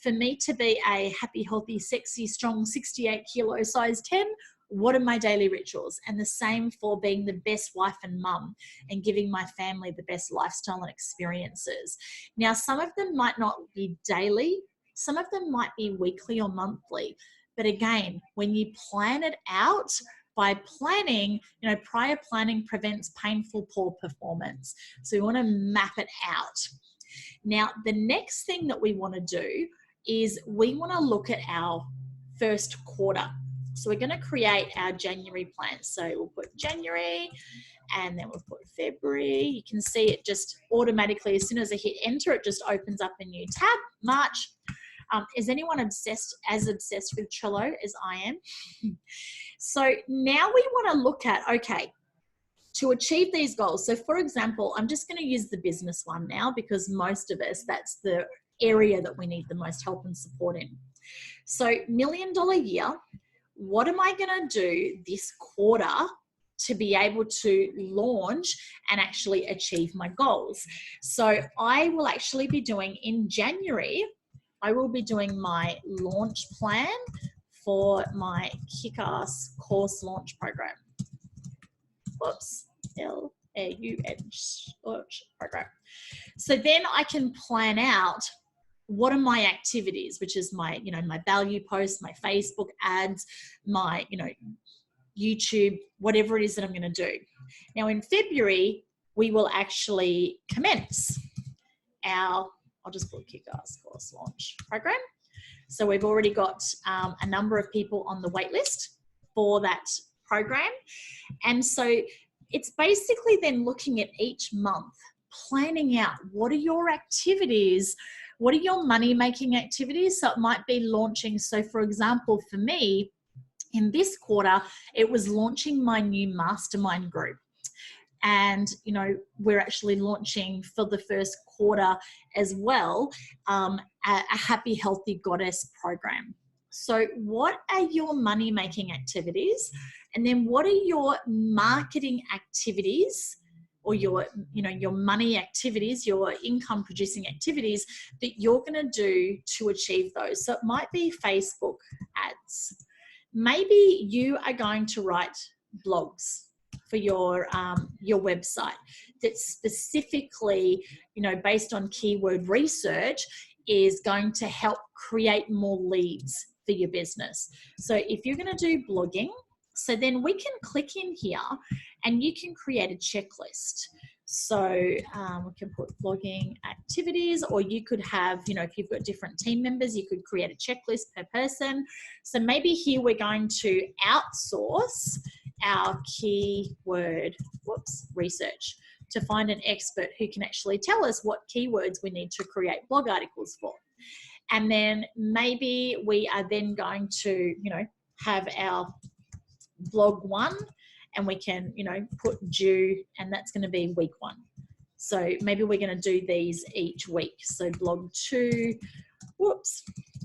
For me to be a happy, healthy, sexy, strong, 68 kilo, size 10, what are my daily rituals? And the same for being the best wife and mum and giving my family the best lifestyle and experiences. Now, some of them might not be daily. Some of them might be weekly or monthly. But again, when you plan it out, by planning, prior planning prevents painful poor performance. So we want to map it out. Now, the next thing that we want to do is we want to look at our first quarter. So we're going to create our January plan. So we'll put January and then we'll put February. You can see it just automatically, as soon as I hit enter, it just opens up a new tab. March. Is anyone obsessed with Trello as I am? So now we want to look at, okay, to achieve these goals. So for example, I'm just going to use the business one now because most of us, that's the area that we need the most help and support in. So $1 million year, what am I going to do this quarter to be able to launch and actually achieve my goals? So I will actually be doing in January, I will be doing my launch plan for my Kick-Ass course launch program. Whoops, L-A-U-N-C launch program. So then I can plan out what are my activities, which is my, my value posts, my Facebook ads, my, YouTube, whatever it is that I'm going to do. Now in February, we will actually commence our, I'll just put Kick-Ass course launch program. So we've already got a number of people on the wait list for that program. And so it's basically then looking at each month, planning out what are your activities, what are your money-making activities? So it might be launching. So for example, for me, in this quarter, it was launching my new mastermind group. And, we're actually launching for the first quarter as well, a Happy Healthy Goddess program. So what are your money-making activities? And then what are your marketing activities or your money activities, your income producing activities that you're going to do to achieve those? So it might be Facebook ads. Maybe you are going to write blogs for your website that's specifically, based on keyword research, is going to help create more leads for your business. So if you're going to do blogging, so then we can click in here and you can create a checklist. So we can put blogging activities, or you could have, if you've got different team members, you could create a checklist per person. So maybe here we're going to outsource our keyword research to find an expert who can actually tell us what keywords we need to create blog articles for. And then maybe we are then going to, have our blog 1, and we can, put due, and that's going to be week 1. So maybe we're going to do these each week. So blog 2,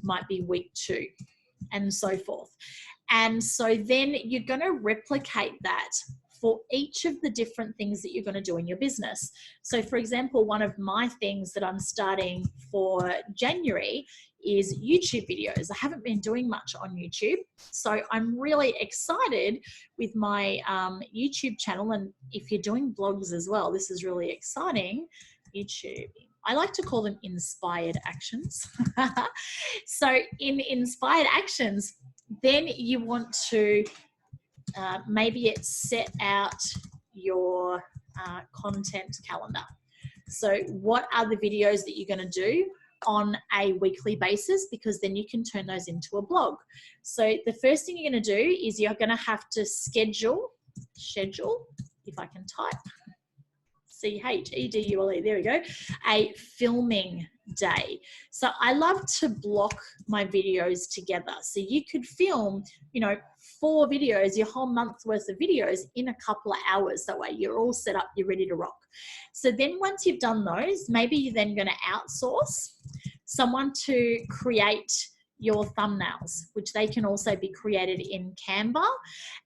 might be week 2, and so forth. And so then you're going to replicate that for each of the different things that you're going to do in your business. So for example, one of my things that I'm starting for January is YouTube videos. I haven't been doing much on YouTube. So I'm really excited with my YouTube channel. And if you're doing blogs as well, this is really exciting. YouTube, I like to call them inspired actions. So in inspired actions, then you want to maybe it's set out your content calendar. So what are the videos that you're going to do on a weekly basis, because then you can turn those into a blog. So the first thing you're going to do is you're going to have to schedule, if I can type, C-H-E-D-U-L-E, there we go, a filming day. So I love to block my videos together. So you could film, 4 videos, your whole month's worth of videos in a couple of hours. That way you're all set up, you're ready to rock. So then once you've done those, maybe you're then going to outsource someone to create your thumbnails, which they can also be created in Canva.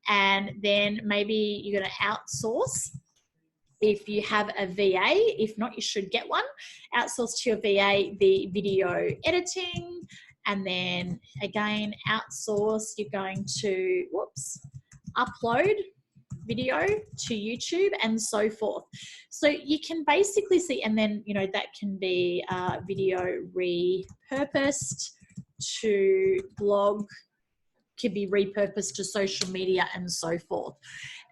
And then maybe you're going to outsource, if you have a VA, if not, you should get one. Outsource to your VA the video editing, and then again, outsource, you're going to, upload video to YouTube and so forth. So you can basically see, and then, that can be video repurposed to blog could be repurposed to social media and so forth.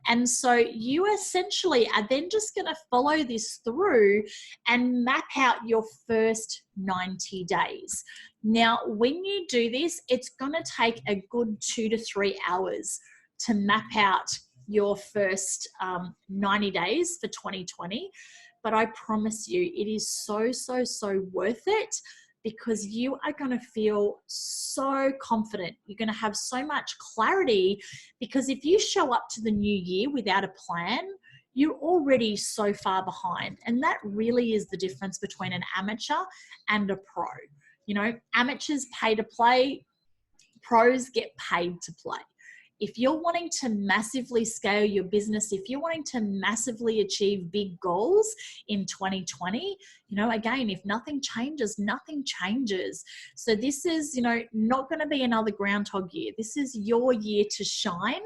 And so you essentially are then just going to follow this through and map out your first 90 days. Now, when you do this, it's going to take a good 2 to 3 hours to map out your first 90 days for 2020. But I promise you, it is so, so, so worth it, because you are going to feel so confident. You're going to have so much clarity, because if you show up to the new year without a plan, you're already so far behind. And that really is the difference between an amateur and a pro. You know, amateurs pay to play, pros get paid to play. If you're wanting to massively scale your business, if you're wanting to massively achieve big goals in 2020, you know, again, if nothing changes, nothing changes. So this is, you know, not going to be another Groundhog Year. This is your year to shine.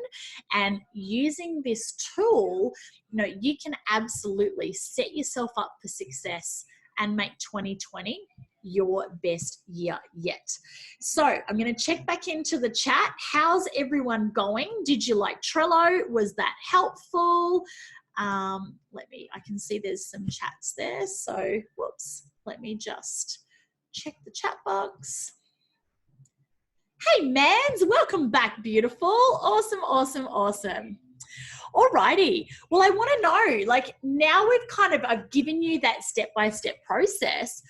And using this tool, you know, you can absolutely set yourself up for success and make 2020 your best year yet. So I'm going to check back into the chat. How's everyone going? Did you like Trello? Was that helpful? I can see there's some chats there. So whoops, let me just check the chat box. Hey Mans, welcome back, beautiful. Awesome, awesome, awesome. Alrighty. Well, I want to know, like, now I've given you that step-by-step process.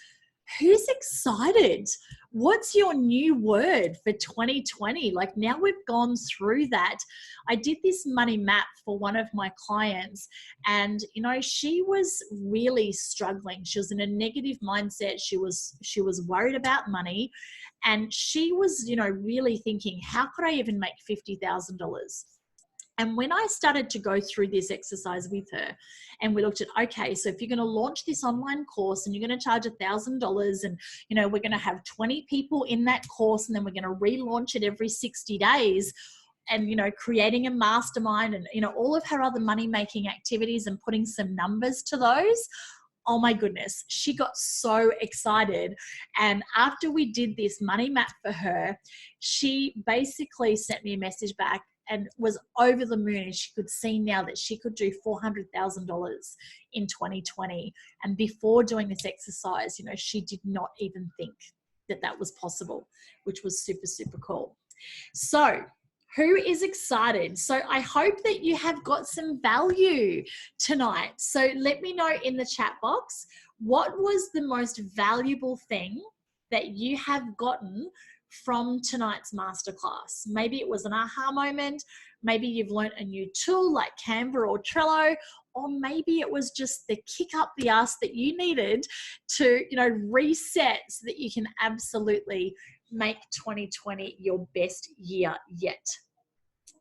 Who's excited? What's your new word for 2020? Like, now we've gone through that. I did this money map for one of my clients, and, you know, she was really struggling. She was in a negative mindset. She was worried about money, and she was, you know, really thinking, how could I even make $50,000? And when I started to go through this exercise with her, and we looked at, okay, so if you're going to launch this online course and you're going to charge $1,000, and, you know, we're going to have 20 people in that course, and then we're going to relaunch it every 60 days, and, you know, creating a mastermind and, you know, all of her other money-making activities and putting some numbers to those. Oh my goodness, she got so excited. And after we did this money map for her, she basically sent me a message back and was over the moon, and she could see now that she could do $400,000 in 2020. And before doing this exercise, you know, she did not even think that that was possible, which was super, super cool. So who is excited? So I hope that you have got some value tonight. So let me know in the chat box, what was the most valuable thing that you have gotten from tonight's masterclass? Maybe it was an aha moment. Maybe you've learned a new tool like Canva or Trello, or maybe it was just the kick up the ass that you needed to, you know, reset so that you can absolutely make 2020 your best year yet.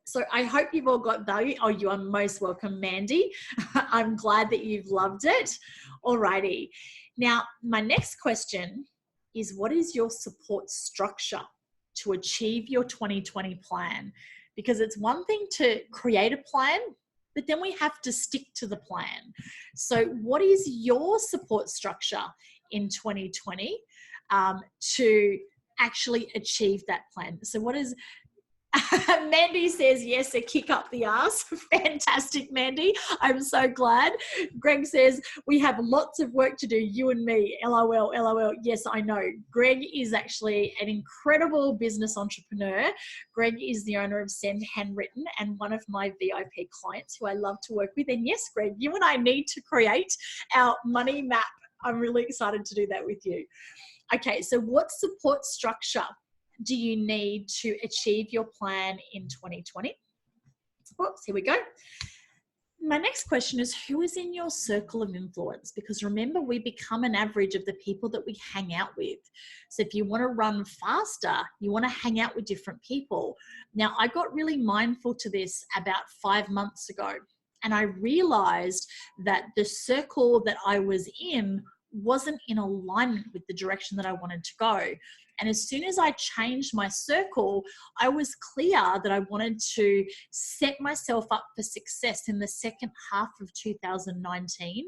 So I hope you've all got value. Oh, you are most welcome, Mandy. I'm glad that you've loved it. Alrighty. Now, my next question is, what is your support structure to achieve your 2020 plan? Because it's one thing to create a plan, but then we have to stick to the plan. So what is your support structure in 2020 to actually achieve that plan? So what is... Mandy says, yes, a kick up the ass. Fantastic, Mandy. I'm so glad. Greg says, we have lots of work to do, you and me. LOL, LOL. Yes, I know. Greg is actually an incredible business entrepreneur. Greg is the owner of Send Handwritten and one of my VIP clients who I love to work with. And yes, Greg, you and I need to create our money map. I'm really excited to do that with you. Okay, so what support structure do you need to achieve your plan in 2020? Oops, here we go. My next question is, who is in your circle of influence? Because remember, we become an average of the people that we hang out with. So if you want to run faster, you want to hang out with different people. Now, I got really mindful to this about 5 months ago, and I realized that the circle that I was in wasn't in alignment with the direction that I wanted to go. And as soon as I changed my circle, I was clear that I wanted to set myself up for success in the second half of 2019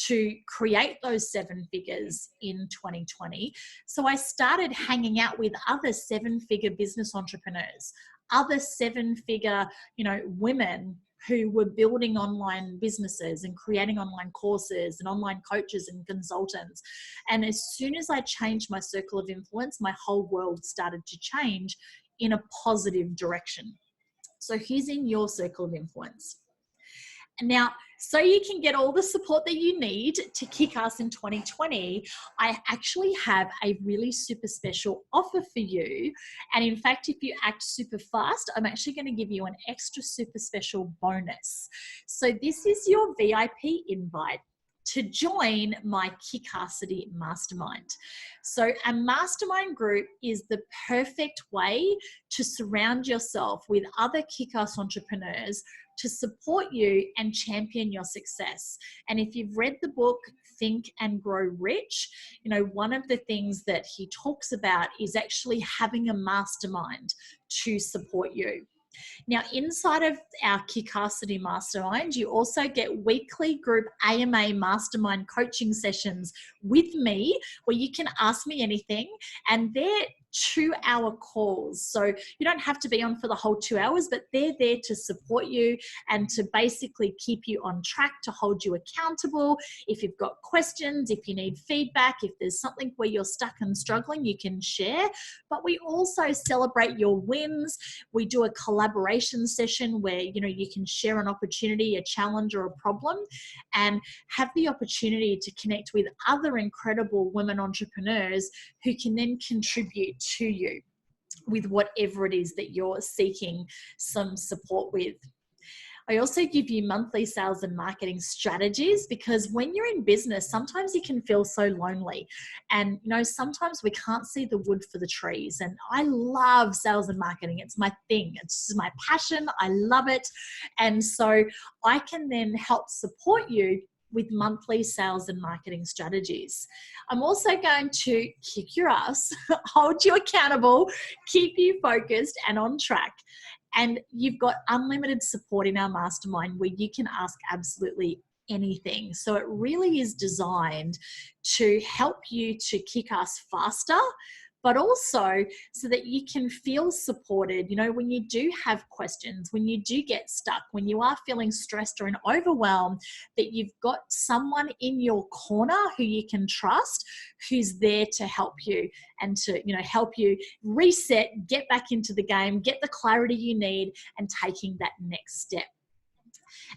to create those 7 figures in 2020. So I started hanging out with other 7-figure business entrepreneurs, other seven-figure, women who were building online businesses and creating online courses and online coaches and consultants. And as soon as I changed my circle of influence, my whole world started to change in a positive direction. So who's in your circle of influence? Now, so you can get all the support that you need to kick ass in 2020, I actually have a really super special offer for you. And in fact, if you act super fast, I'm actually going to give you an extra super special bonus. So this is your VIP invite to join my Kickassity Mastermind. So a mastermind group is the perfect way to surround yourself with other kick-ass entrepreneurs to support you and champion your success. And if you've read the book, Think and Grow Rich, one of the things that he talks about is actually having a mastermind to support you. Now, inside of our Kickassity Mastermind, you also get weekly group AMA mastermind coaching sessions with me where you can ask me anything, and they're 2-hour calls. So you don't have to be on for the whole 2 hours, but they're there to support you and to basically keep you on track, to hold you accountable. If you've got questions, if you need feedback, if there's something where you're stuck and struggling, you can share. But we also celebrate your wins. We do a collaboration session where, you can share an opportunity, a challenge, or a problem, and have the opportunity to connect with other incredible women entrepreneurs who can then contribute to you with whatever it is that you're seeking some support with. I also give you monthly sales and marketing strategies, because when you're in business, sometimes you can feel so lonely, and sometimes we can't see the wood for the trees. And I love sales and marketing. It's my thing. It's my passion. I love it. And so I can then help support you with monthly sales and marketing strategies. I'm also going to kick your ass, hold you accountable, keep you focused and on track. And you've got unlimited support in our mastermind where you can ask absolutely anything. So it really is designed to help you to kick ass faster, but also so that you can feel supported. When you do have questions, when you do get stuck, when you are feeling stressed or in overwhelm, that you've got someone in your corner who you can trust, who's there to help you and to, help you reset, get back into the game, get the clarity you need, and taking that next step.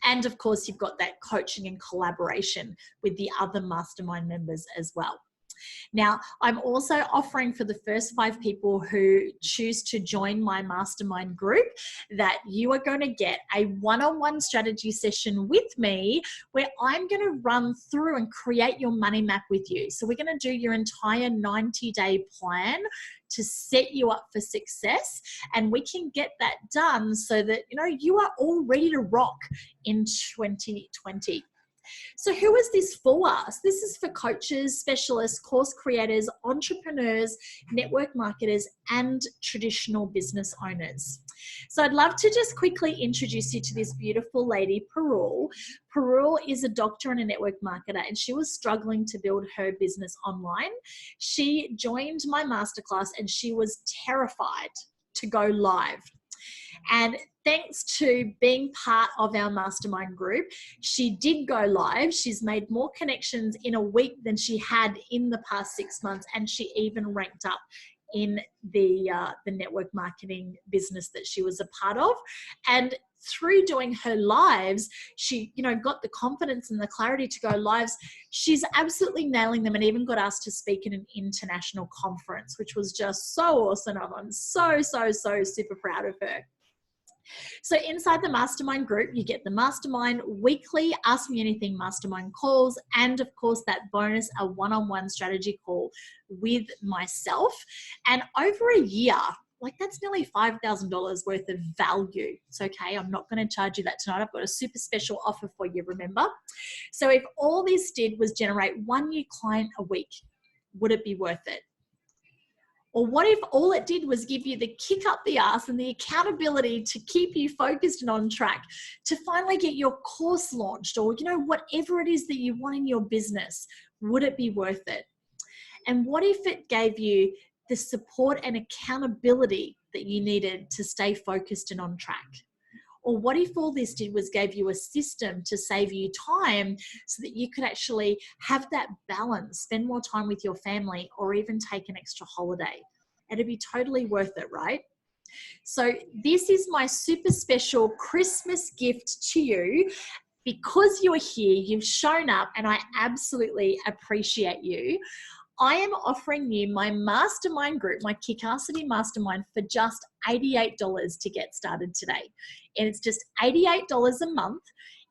And of course, you've got that coaching and collaboration with the other mastermind members as well. Now, I'm also offering for the first 5 people who choose to join my mastermind group that you are going to get a one-on-one strategy session with me where I'm going to run through and create your money map with you. So we're going to do your entire 90-day plan to set you up for success, and we can get that done so that you are all ready to rock in 2020. So who is this for us? This is for coaches, specialists, course creators, entrepreneurs, network marketers, and traditional business owners. So I'd love to just quickly introduce you to this beautiful lady, Parul. Parul is a doctor and a network marketer, and she was struggling to build her business online. She joined my masterclass and she was terrified to go live. And thanks to being part of our mastermind group, she did go live. She's made more connections in a week than she had in the past 6 months. And she even ranked up in the network marketing business that she was a part of. And through doing her lives, she, got the confidence and the clarity to go lives. She's absolutely nailing them, and even got asked to speak at an international conference, which was just so awesome. I'm so super proud of her. So inside the mastermind group, you get the mastermind weekly Ask Me Anything mastermind calls, and of course that bonus, a one-on-one strategy call with myself. And over a year, that's nearly $5,000 worth of value. It's okay. I'm not going to charge you that tonight. I've got a super special offer for you, remember? So if all this did was generate 1 new client a week, would it be worth it? Or what if all it did was give you the kick up the ass and the accountability to keep you focused and on track to finally get your course launched, or, whatever it is that you want in your business? Would it be worth it? And what if it gave you the support and accountability that you needed to stay focused and on track? Or what if all this did was gave you a system to save you time so that you could actually have that balance, spend more time with your family, or even take an extra holiday? It'd be totally worth it, right? So this is my super special Christmas gift to you. Because you're here, you've shown up, and I absolutely appreciate you. I am offering you my mastermind group, my Kickassity Mastermind, for just $88 to get started today. And it's just $88 a month.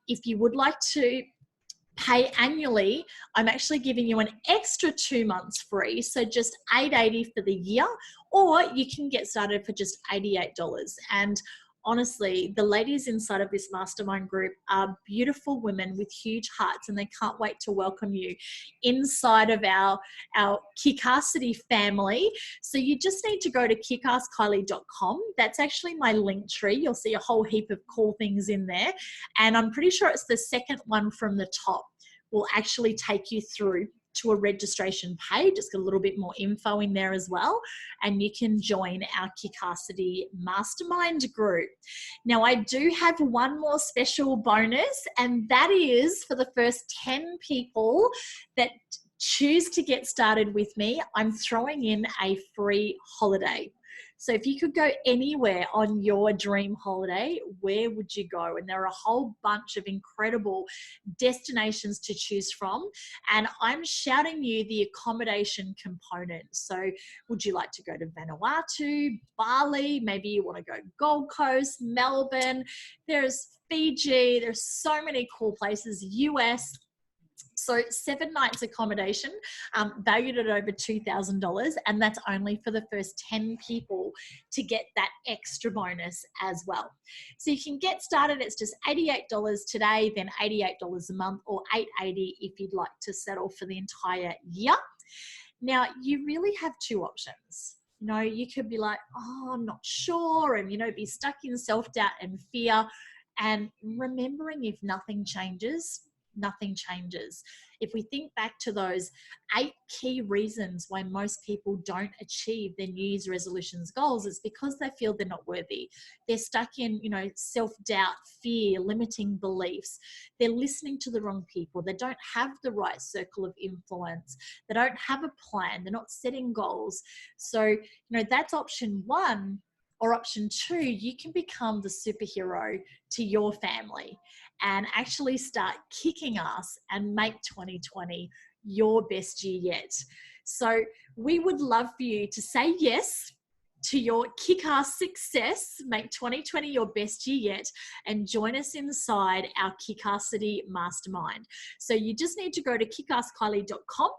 If you would like to pay annually, I'm actually giving you an extra 2 months free, so just $880 for the year, or you can get started for just $88. And honestly, the ladies inside of this mastermind group are beautiful women with huge hearts, and they can't wait to welcome you inside of our Kickassity family. So you just need to go to kickasskylie.com. That's actually my link tree. You'll see a whole heap of cool things in there. And I'm pretty sure it's the second one from the top will actually take you through to a registration page. It's got a little bit more info in there as well, and you can join our Kickassity Mastermind group. Now, I do have one more special bonus, and that is for the first 10 people that choose to get started with me, I'm throwing in a free holiday. So if you could go anywhere on your dream holiday, where would you go? And there are a whole bunch of incredible destinations to choose from. And I'm shouting you the accommodation component. So would you like to go to Vanuatu, Bali? Maybe you want to go Gold Coast, Melbourne. There's Fiji. There's so many cool places, US. So 7 nights accommodation, valued at over $2,000, and that's only for the first 10 people to get that extra bonus as well. So you can get started. It's just $88 today, then $88 a month, or $880 if you'd like to settle for the entire year. Now, you really have two options. You know, you could be like, oh, I'm not sure, and, you know, be stuck in self-doubt and fear. And remembering, if nothing changes, nothing changes. If we think back to those 8 key reasons why most people don't achieve their New Year's resolutions goals, it's because they feel they're not worthy. They're stuck in, you know, self-doubt, fear, limiting beliefs. They're listening to the wrong people. They don't have the right circle of influence. They don't have a plan. They're not setting goals. So, you know, that's option 1. Or option 2, you can become the superhero to your family and actually start kicking ass and make 2020 your best year yet. So we would love for you to say yes to your kick-ass success, make 2020 your best year yet, and join us inside our Kickassity Mastermind. So you just need to go to kickasskylie.com.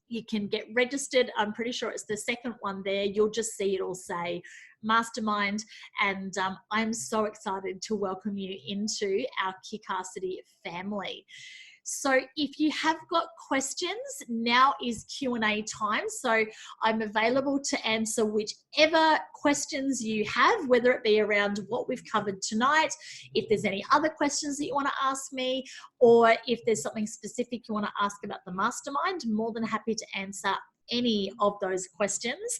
You can get registered. I'm pretty sure it's the second one there. You'll just see it'll say Mastermind, and I'm so excited to welcome you into our Kickassity family. So if you have got questions, now is Q&A time. So I'm available to answer whichever questions you have, whether it be around what we've covered tonight, if there's any other questions that you want to ask me, or if there's something specific you want to ask about the mastermind, more than happy to answer any of those questions.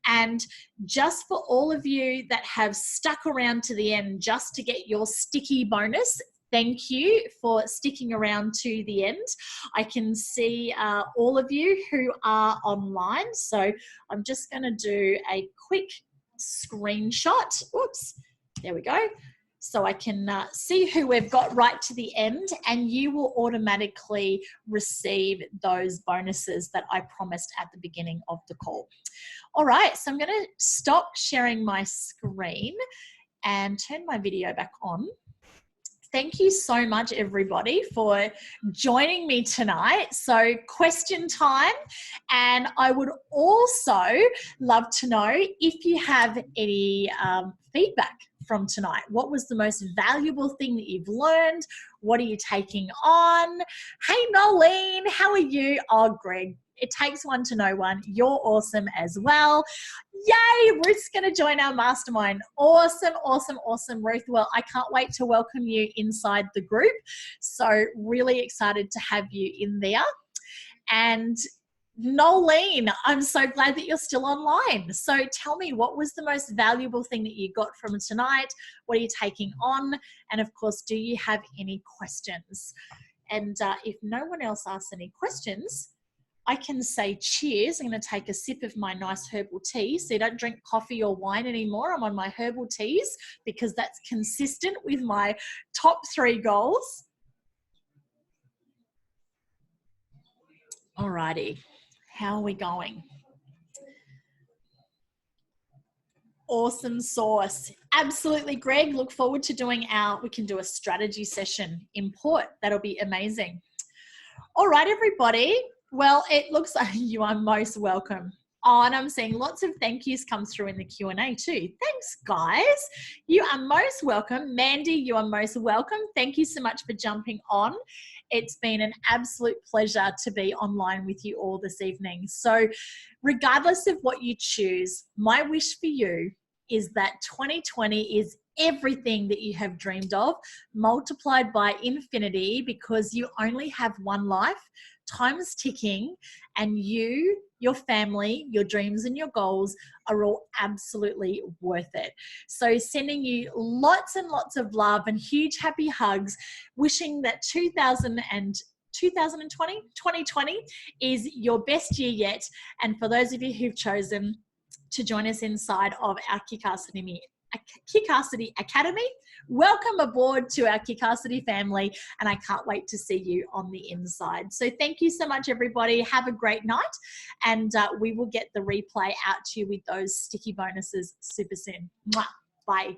And just for all of you that have stuck around to the end just to get your sticky bonus, thank you for sticking around to the end. I can see all of you who are online. So I'm just going to do a quick screenshot. Oops, there we go. So I can see who we've got right to the end, and you will automatically receive those bonuses that I promised at the beginning of the call. All right, so I'm going to stop sharing my screen and turn my video back on. Thank you so much, everybody, for joining me tonight. So question time. And I would also love to know if you have any feedback from tonight. What was the most valuable thing that you've learned? What are you taking on? Hey, Nolene, how are you? Oh, Greg, it takes one to know one. You're awesome as well. Yay, Ruth's going to join our mastermind. Awesome, awesome, awesome, Ruth. Well, I can't wait to welcome you inside the group. So really excited to have you in there. And Nolene, I'm so glad that you're still online. So tell me, what was the most valuable thing that you got from tonight? What are you taking on? And of course, do you have any questions? And if no one else asks any questions, I can say cheers. I'm going to take a sip of my nice herbal tea. So you don't drink coffee or wine anymore. I'm on my herbal teas because that's consistent with my top 3 goals. Alrighty, how are we going? Awesome sauce. Absolutely, Greg. Look forward to doing we can do a strategy session in Port. That'll be amazing. All right, everybody. Well, it looks like you are most welcome. Oh, and I'm seeing lots of thank yous come through in the Q&A too. Thanks, guys. You are most welcome. Mandy, you are most welcome. Thank you so much for jumping on. It's been an absolute pleasure to be online with you all this evening. So regardless of what you choose, my wish for you is that 2020 is everything that you have dreamed of, multiplied by infinity, because you only have one life. Time's ticking, and you, your family, your dreams and your goals are all absolutely worth it. So sending you lots and lots of love and huge happy hugs, wishing that 2020 is your best year yet. And for those of you who've chosen to join us inside of our Kickassity Academy, welcome aboard to our Kickassity family, and I can't wait to see you on the inside. So thank you so much, everybody. Have a great night, and we will get the replay out to you with those sticky bonuses super soon. Mwah. Bye.